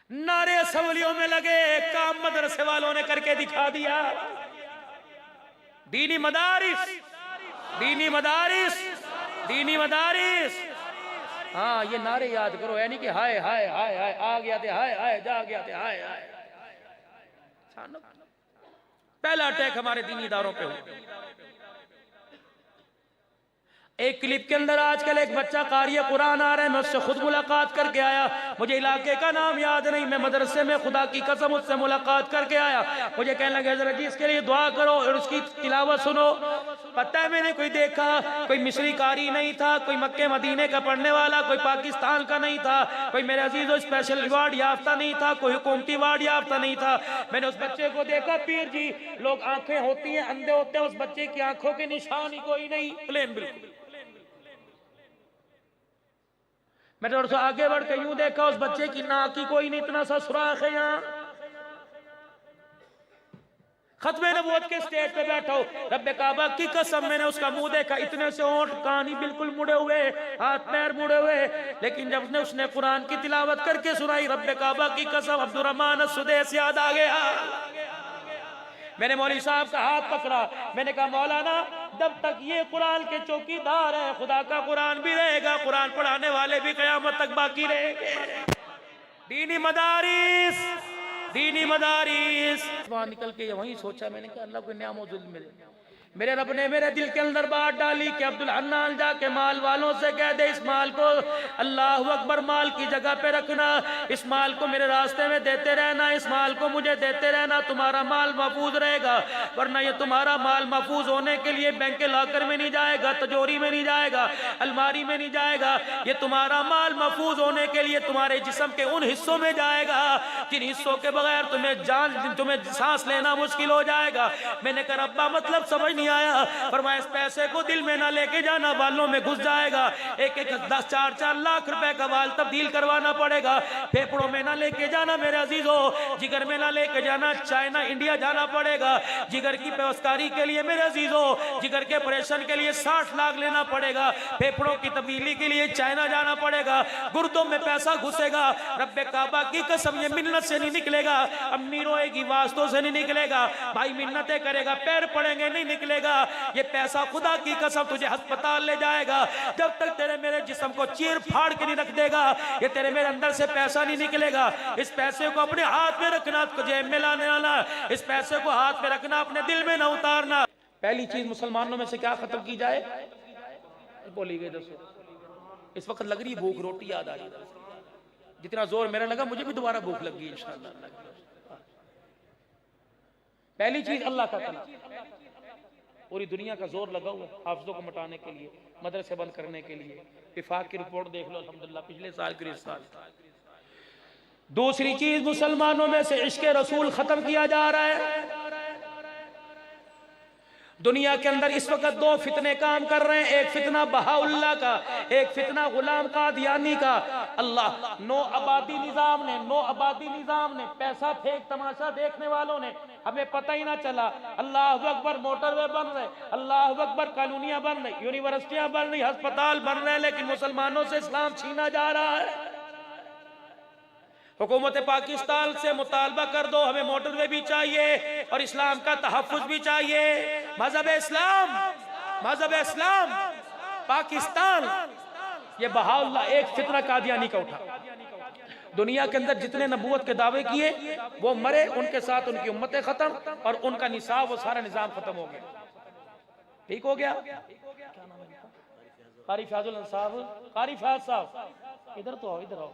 नारे असम्बलियों में लगे, काम मदरसे वालों ने करके दिखा दिया। दीनी मदारिस, दीनी मदारिस, दीनी मदारिस। हाँ, ये नारे याद करो, यानी कि हाय हाय हाय हाय आ गया थे, हाय हाय जा गया थे, हाय हाय। पहला अटैक हमारे दीनी इदारों पे हुआ। एक क्लिप के अंदर आजकल एक बच्चा कारी कुरान आ रहा है, मैं उससे खुद मुलाकात करके आया। मुझे इलाके का नाम याद नहीं, मैं मदरसे में खुदा की कसम उससे मुलाकात करके आया। मुझे कहने लगे हज़रत जी इसके लिए दुआ करो और उसकी तिलावत सुनो। पता है मैंने कोई देखा, कोई मिस्री कारी नहीं था, कोई मक्के मदीने का पढ़ने वाला, कोई पाकिस्तान का नहीं था, कोई मेरे अजीजों स्पेशल अवार्ड याफ्ता नहीं था, कोई हुकूमती अवार्ड याफ्ता नहीं था। मैंने उस बच्चे को देखा, पीर जी लोग आंखें होती हैं, अंधे होते हैं, उस बच्चे की आंखों के निशान ही कोई नहीं, प्लेन बिल्कुल। मैंने और आगे बढ़ के यूं देखा, उस बच्चे की नाक की कोई नहीं, इतना सा सुराख है यहाँ। खत्मे नबूवत के स्टेज पे बैठा हूं, रब्बे काबा की कसम मैंने उसका मुंह देखा, इतने से होंठ कान ही बिल्कुल मुड़े हुए, हाथ पैर मुड़े हुए। लेकिन जब उसने कुरान की तिलावत करके सुनाई, रब्बे काबा की कसम अब्दुर्रहमान सुदैस याद आ गया। मैंने मौलवी साहब का हाथ पकड़ा, मैंने कहा मौलाना जब तक ये कुरान के चौकीदार है, खुदा का कुरान भी रहेगा, कुरान पढ़ाने वाले भी क़यामत तक बाकी रहेंगे। दीनी मदारिस, दीनी मदारिस। वहां निकल के वहीं सोचा, मैंने कहा अल्लाह को न्यामत मिले। मेरे रब ने मेरे दिल के अंदर बात डाली कि अब्दुल हन्नान जाके माल वालों से कह दे, इस माल को अल्लाह अकबर माल की जगह पे रखना, इस माल को मेरे रास्ते में देते रहना, इस माल को मुझे देते रहना, तुम्हारा माल महफूज रहेगा। वरना ये तुम्हारा माल महफूज होने के लिए बैंक के लॉकर में नहीं जाएगा, तिजोरी में नहीं जाएगा, अलमारी में नहीं जाएगा। ये तुम्हारा माल महफूज होने के लिए तुम्हारे जिस्म के उन हिस्सों में जाएगा जिन हिस्सों के बगैर तुम्हें सांस लेना मुश्किल हो जाएगा। मैंने कहा रब्बा मतलब समझ नहीं आया। फरमाया इस पैसे को दिल में ना लेके जाना, बालों में घुस जाएगा। एक एक 10-4 लाख रुपए का बाल तब्दील करवाना पड़ेगा। फेफड़ों में ना लेके जाना मेरे अजीजों, जिगर में ना लेके जाना, चाइना इंडिया जाना पड़ेगा। जिगर की व्यवस्थारी के लिए मेरे अजीजों, जिगर के ऑपरेशन के लिए 60 लाख लेना पड़ेगा। फेफड़ों की तब्दीली के लिए चाइना जाना पड़ेगा। गुर्दों में पैसा घुसेगा। रब्बे काबा की कसम ये मिन्नत से नहीं निकलेगा, अम्मी रोएगी वास्तों से नहीं निकलेगा, भाई मिन्नतें करेगा पैर पड़ेंगे नहीं निकलेगा। ये पैसा खुदा की कसम तुझे अस्पताल ले जाएगा। जब तक तेरे मेरे जिस्म को चीर फाड़ के नहीं रख देगा, ये तेरे मेरे अंदर से पैसा नहीं निकलेगा। इस पैसे को अपने हाथ में रखना, जेब में लाने वाला, इस पैसे को हाथ में रखना, अपने दिल में ना उतारना। पहली चीज मुसलमानों में से क्या खत्म की जाए, बोली गई दोस्तों। इस वक्त लग रही भूख, रोटी याद आ रही है। जितना जोर मेरा लगा मुझे भी दोबारा भूख लगी इंशाअल्लाह। पहली चीज अल्लाह का कलाम। पूरी दुनिया का जोर लगा हुआ हाफिजों को मटाने के लिए, मदरसे बंद करने के लिए। विफाक की रिपोर्ट देख लो अल्हम्दुलिल्लाह पिछले साल के साल। दूसरी चीज मुसलमानों में से इश्क रसूल खत्म किया जा रहा है। दुनिया के अंदर इस वक्त 2 फितने काम कर रहे हैं, एक फितना बहाउल्लाह का, एक फितना गुलाम कादियानी का। अल्लाह नो आबादी निजाम ने पैसा फेंक तमाशा देखने वालों ने, हमें पता ही ना चला। अल्लाह अकबर मोटरवे बन रहे, अल्लाह अकबर कॉलोनियां बन रही, यूनिवर्सिटियां बन रही, अस्पताल बन रहे, लेकिन मुसलमानों से इस्लाम छीना जा रहा है। हुकूमत पाकिस्तान से मुतालबा कर दो, हमें मोटरवे भी चाहिए और इस्लाम का तहफ़्फ़ुज़ भी चाहिए। मजहब इस्लाम पाकिस्तान, ये बहाउल्लाह एक फितना कादियानी का उठा। दुनिया के अंदर जितने नबूवत के दावे किए वो मरे, उनके साथ उनकी उम्मतें खत्म और उनका निसाब, वो सारा निजाम खत्म हो गया। ठीक हो गया। कारी फयाजुल साहब, कारी फयाज साहब इधर तो आओ, इधर आओ,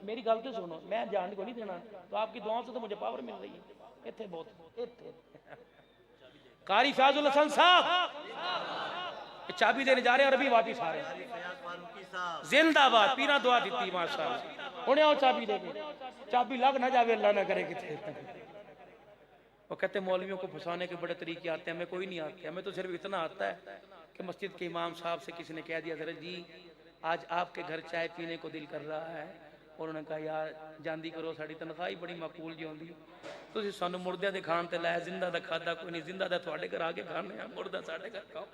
मेरी गल तो सुनो, मैं जान को नहीं देना, तो आपकी दुआओं से तो मुझे पावर मिल रही है। इतने बहुत कारी फयाजुल हसन साहब चाबी देने जा रहे हैं और अभी वापिस आ रहे हैं। जिंदाबाद, पीना दुआ दी माशाअल्लाह। उन्हें आओ चाबी देंगे, चाबी लग ना जावे, अल्लाह ना करे कितने। वो कहते मौलवियों को फंसाने के बड़े तरीके आते हैं, हमें कोई नहीं आते, हमें तो सिर्फ इतना आता है कि मस्जिद के इमाम साहब से किसी ने कह दिया जरा जी आज आपके घर चाय पीने को दिल कर रहा है, उन्होंने कहा यार जांदी करो, साड़ी तनख्वाह ही बड़ी माकूल जी होंगी, तुसीं सानू मुर्दियां दे खाण ते लाया, जिंदा दा खादा कोई नहीं, जिंदा दा तुहाडे घर आके खाने आ, मुर्दा साडे घर खाओ।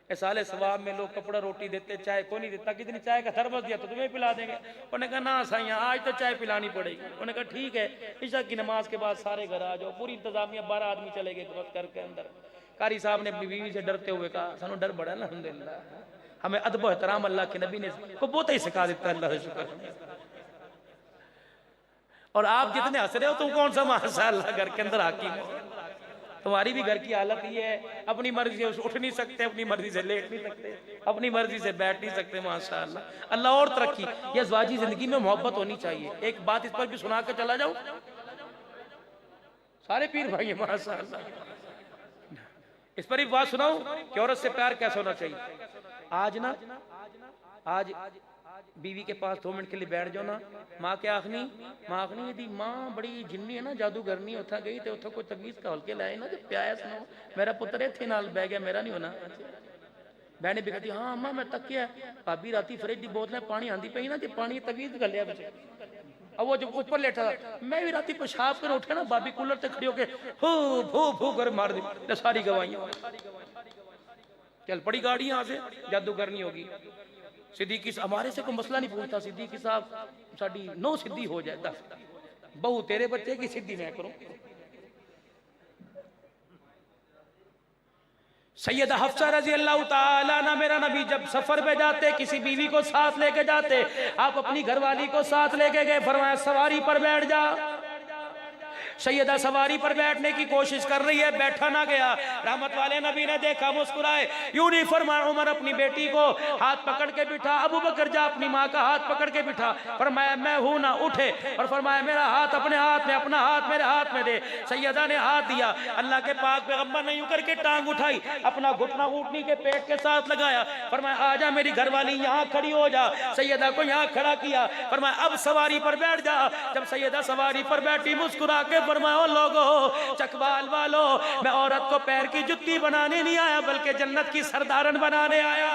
ए साले सवाब में लोग कपड़ा रोटी देते, चाय कोई नहीं देता, कितनी चाय का थर्मस दिया तो तुम्हें पिला देंगे। उन्होंने कहा ना साईं आज तो चाय पिलानी पड़ेगी। उन्होंने कहा ठीक है, ईशा की नमाज के बाद सारे घर आ जाओ। पूरी इंतजामिया 12 आदमी चले गए घर के अंदर। कारी साहब ने अपनी बीवी से डरते हुए कहा सानू डर बड़ा ना, अल्हम्दुलिल्लाह हमें अदब एहतराम अल्लाह के नबी ने को बहुत ही सिखा देता है, अल्लाह का शुक्र। और आप जितने हंस रहे हो तुम कौन सा माशाअल्लाह घर के अंदर हाकिम हो, तुम्हारी भी घर की हालत ये है, अपनी मर्जी से उठ नहीं सकते, अपनी मर्जी से लेट नहीं सकते, अपनी मर्जी से बैठ नहीं सकते। माशाअल्लाह अल्लाह और तरक्की। ये ज़वाजी जिंदगी में मोहब्बत होनी चाहिए। एक बात इस पर भी सुना के चला जाऊं, सारे पीर भाई हैं माशाअल्लाह, इस पर एक बात सुनाऊं कि औरत से प्यार कैसे होना चाहिए। आज बीवी के पास 2 मिनट के लिए बैठ जाओ ना, माँ के आखनी यदि माँ बड़ी जिन्नी है ना जादूगरनी उठा गई तो उठो कोई तमीज का हल्के लाए ना, जब प्याया सुनो मेरा पुत्र इत्थे नाल बह गया, मेरा नहीं होना। बहने भी कहती हाँ अम्मा मैं तकिया, भाभी राती फ्रिज की बोतलें पानी आंदी पई ना, जो पानी तवीज गलिया बचे। अब वो जब ऊपर लेटा मैं भी राती पेशाब कर उठा ना, भाभी कूलर से खड़ी होके फू फू फू कर मार दी, सारी गवाइयां चल पड़ी गाड़ी यहाँ से, जादूगरनी होगी। सिद्दीकी हमारे से कोई मसला नहीं पूछता, सिद्दीकी साहब साड़ी 9 सिद्धि हो जाए, 10 बहू तेरे बच्चे की सिद्धि मैं करूं। सैयदा हफ्सा रजी अल्लाह ताला ना, मेरा नबी जब सफर पे जाते किसी बीवी को साथ लेके जाते, आप अपनी घरवाली को साथ लेके गए, फरमाया सवारी पर बैठ जा। सैयदा सवारी पर बैठने की कोशिश कर रही है, बैठा ना गया। रहमत वाले नबी ने देखा, मुस्कुराए, यूं नहीं फरमाया उमर अपनी बेटी को हाथ पकड़ के बिठा, अबू बकर जा अपनी माँ का हाथ पकड़ के बिठा, फरमाया मैं हूं ना, उठे और फरमाया मेरा हाथ अपने हाथ में, अपना हाथ मेरे हाथ में दे। सैयदा ने हाथ दिया, अल्लाह के पाक पैगंबर ने यूं करके टांग उठाई, अपना घुटना ऊँटनी के पेट के साथ लगाया, फरमाया आजा मेरी घरवाली यहाँ खड़ी हो जा। सैयदा को यहाँ खड़ा किया, फरमाया अब सवारी पर बैठ जा। जब सैयदा सवारी पर बैठी, मुस्कुरा के फरमाओ लोगो चकवाल वालो, मैं औरत को पैर की जुत्ती बनाने नहीं आया बल्कि जन्नत की सरदारन बनाने आया।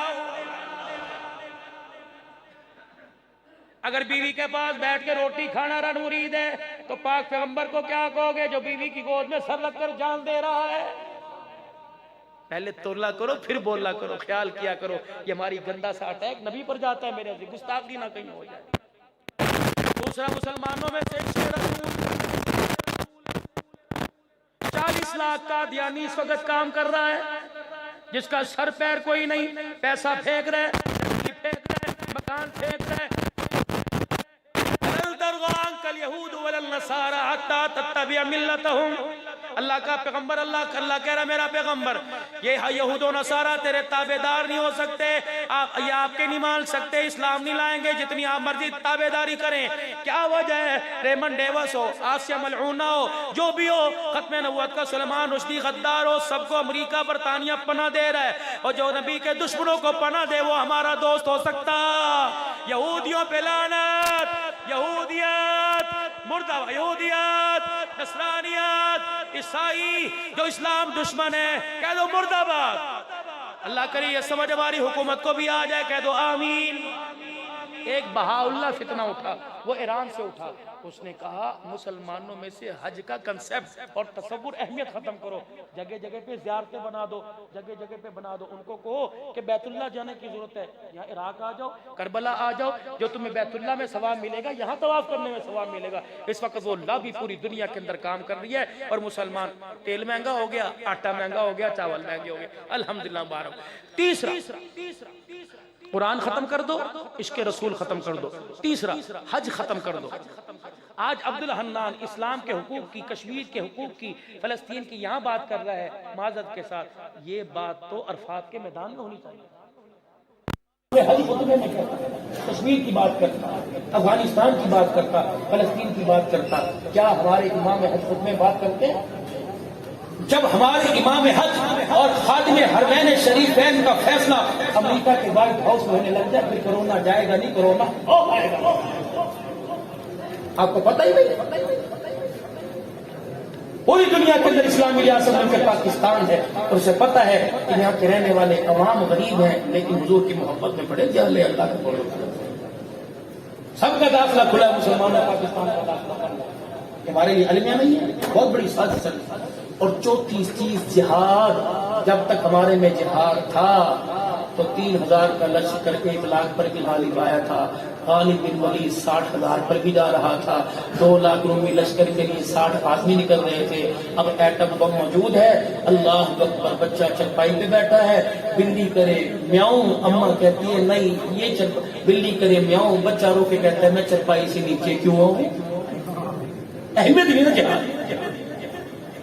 अगर बीवी के पास बैठ के रोटी खाना रन मुरीद है तो पाक पैगंबर को क्या कहोगे जो बीवी की गोद में सर रखकर जान दे रहा है। पहले तोला करो फिर बोला करो, ख्याल किया करो। ये हमारी गंदा सा अटैक नबी पर जाता है, मेरे से गुस्ताखी ना कहीं हो जाए। दूसरा, मुसलमानों में से 40 लाख का दियानी इस वक्त काम कर रहा है, जिसका सर पैर कोई नहीं, पैसा फेंक रहे, फेंक रहे, मकान फेंक रहे। अल्लाह का पैगंबर, अल्लाह कह रहा मेरा पैगंबर, ये यहूद और नसारा तेरे ताबेदार नहीं हो सकते, ये आपके नहीं मान सकते, इस्लाम नहीं लाएंगे जितनी आप मर्जी ताबेदारी करें। क्या वजह है? रेमंड डेवस हो, आसिया मलऊना हो, जो भी हो, खत्म नबुव्वत का सुलेमान रुश्दी गद्दार हो, सबको अमेरिका बरतानिया पनाह दे रहा है, और जो नबी के दुश्मनों को पनाह दे वो हमारा दोस्त हो सकता। यहूदियों पे लानत, यहूदियत मुर्दा, यहूदियत, नसरानियत, ईसाई जो इस्लाम दुश्मन है कह दो मुर्दाबाद। अल्लाह करे ये समझ हमारी हुकूमत को भी आ जाए, कह दो आमीन। एक बहाउल्लाह फितना उठा, वो ईरान से उठा, उसने कहा मुसलमानों में से हज का कंसेप्ट और तसव्वुर अहमियत खत्म करो, जगह जगह पे ज़ियारतें बना दो, जगह जगह पे बना दो। उनको कहो कि बैतुल्लाह जाने की जरूरत है, यहाँ इराक आ जाओ, करबला आ जाओ, जो तुम्हें बैतुल्लाह में सवाब मिलेगा यहाँ तवाफ करने में सवाब मिलेगा। इस वक्त वो लॉबी पूरी दुनिया के अंदर काम कर रही है, और मुसलमान, तेल महंगा हो गया, आटा महंगा हो गया, चावल महंगे हो गए, अल्हम्दुलिल्लाह मुबारक। तीसरा, कुरान खत्म कर दो, इश्क़ रसूल खत्म कर दो। तीसरा, हज खत्म कर दो। आज अब्दुल हन्नान इस्लाम के हुकूक की, कश्मीर के हुकूक की, फलस्तीन की यहाँ बात कर रहा है माज़त के साथ। ये बात तो अरफात के मैदान में होनी चाहिए। कश्मीर की बात करता, अफगानिस्तान की बात करता, फलस्तीन की बात करता, क्या हमारे इमाम हज खुद में बात करते हैं? जब हमारे इमाम हज और खादिम हरमैन शरीफैन का फैसला अमेरिका के व्हाइट हाउस में होने लग जाए, फिर कोरोना जाएगा नहीं, कोरोना हो पाएगा। आपको पता ही नहीं, पूरी दुनिया के अंदर इस्लामी रियासत बनकर पाकिस्तान है, और उसे पता है कि यहाँ के रहने वाले अवाम गरीब हैं, लेकिन हुजूर की मोहब्बत में बड़े जाले अल्लाह के बोलो। सबका दाखिला खुला है, मुसलमानों पाकिस्तान का दाखिला करना हमारे लिए अलमिया नहीं है, बहुत बड़ी साजिश है। और चौथी चीज जिहाद, जब तक हमारे में जिहाद था तो 3000 का लश्कर 1 लाख पर भी गालिब आया था। खालिद बिन वलीद 60,000 पर भी जा रहा था। 2 लाख रूमी लश्कर के लिए 60 आदमी निकल रहे थे। अब एटम बम मौजूद है, अल्लाह अकबर, बच्चा चरपाई पे बैठा है, बिल्ली करे म्याऊं, अम्मा कहती है नहीं ये बिल्ली करे म्याऊं, बच्चा रो के कहता है मैं चरपाई से नीचे क्यों आऊं। अहमियत नहीं ना जिहाद।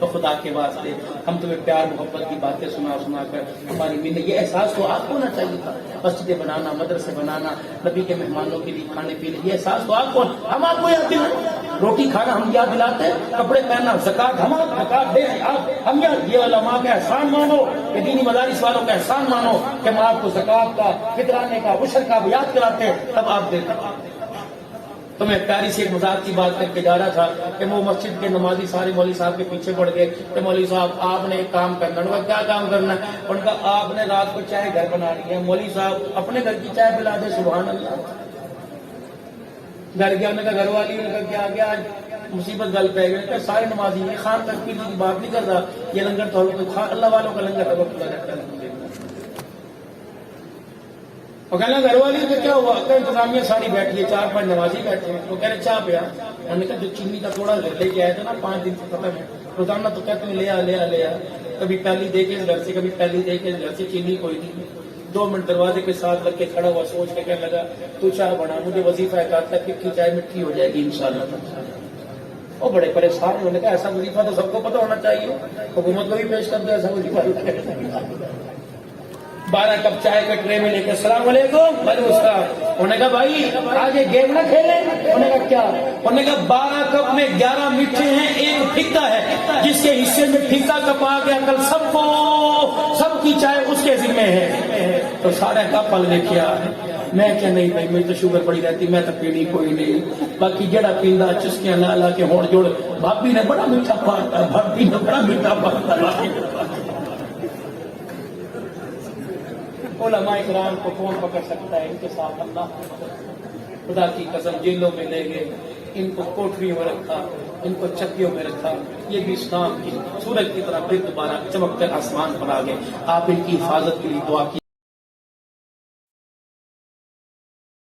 तो खुदा के वास्ते हम तुम्हें प्यार मोहब्बत की बातें सुना कर हमारी मिन्नत, ये एहसास तो आपको होना चाहिए था। मस्जिदें बनाना, मदरसे बनाना, नबी के मेहमानों के लिए खाने पीने, ये एहसास तो आपको, हम आपको याद दिलाएं। रोटी खाना हम याद दिलाते हैं, कपड़े पहनना, ज़कात हम ज़कात दे आप, हम याद, ये उलमा का एहसान मानो, ये दीनी मदारिस वालों का एहसान मानो कि हम आपको ज़कात का, फितराने का, उशर का याद कराते हैं, तब आप देते। तो मैं प्यारी से एक मजाक की बात करके जा रहा था कि वो मस्जिद के नमाजी सारे मौलवी साहब के पीछे पड़ गए कि मौलवी साहब आपने एक काम करना। उनका क्या काम करना है? उनका आपने रात को चाय घर बनानी है। मौलवी साहब अपने घर की चाय पिला दे, सुभान अल्लाह। घर गया, उनका घर वाली, उनका क्या गया, आज मुसीबत गल पै गई। सारे नमाजी ये खान तक की बात नहीं कर रहा, ये लंगर तो अल्लाह वालों का लंगर है, खुदा करता है। और कहना घर वाली तो क्या हुआ, तो इंतजामिया सारी बैठी है, 4-5 नमाजी बैठे हैं। वो कह रहे चाह पिया। उन्होंने कहा जो चीनी का थोड़ा लेके आया था ना 5 दिन से खत्म है, रोजाना तो कहते हैं ले आ। कभी पहली दे के घर से, कभी पहली दे के घर से, चीनी कोई नहीं। 2 मिनट दरवाजे के साथ लग के खड़ा हुआ, सोच के कहने लगा तू चाह बना, मुझे वजीफा है कहा कि चाय मिट्टी हो जाएगी इंशाल्लाह। वो बड़े परेशान, उन्होंने कहा ऐसा वजीफा तो सबको पता होना चाहिए, हुकूमत को भी पेश कर दो ऐसा वजीफा। 12 कप चाय के ट्रे में लेकर अस्सलाम वालेकुम, उन्होंने कहा भाई आज ये गेम ना खेले। उन्होंने कहा क्या? उन्होंने कहा 12 कप में 11 मीठे हैं, एक फीका है, जिसके हिस्से में फीका कप आ गया कल सबको, सबकी चाय उसके जिम्मे है। तो सारा कप पल लेके आ। मैं क्या नहीं भाई, मेरी तो शुगर पड़ी रहती, मैं तो पीनी कोई नहीं। बाकी जड़ा पींदा चुस्कियां ला ला के होड़ जोड़, भाभी ने बड़ा मीठा पाता, भाभी ने बड़ा मीठा पाता। उलमा इकराम को कौन पकड़ सकता है? इनके साथ अल्लाह, खुदा की कसम जेलों में ले गए, इनको कोठरियों में रखा, इनको चक्कियों में रखा। ये भी इस्लाम की सूरज की तरह फिर दोबारा चमकते आसमान पर आ गए। आप इनकी हिफाजत के लिए दुआ की।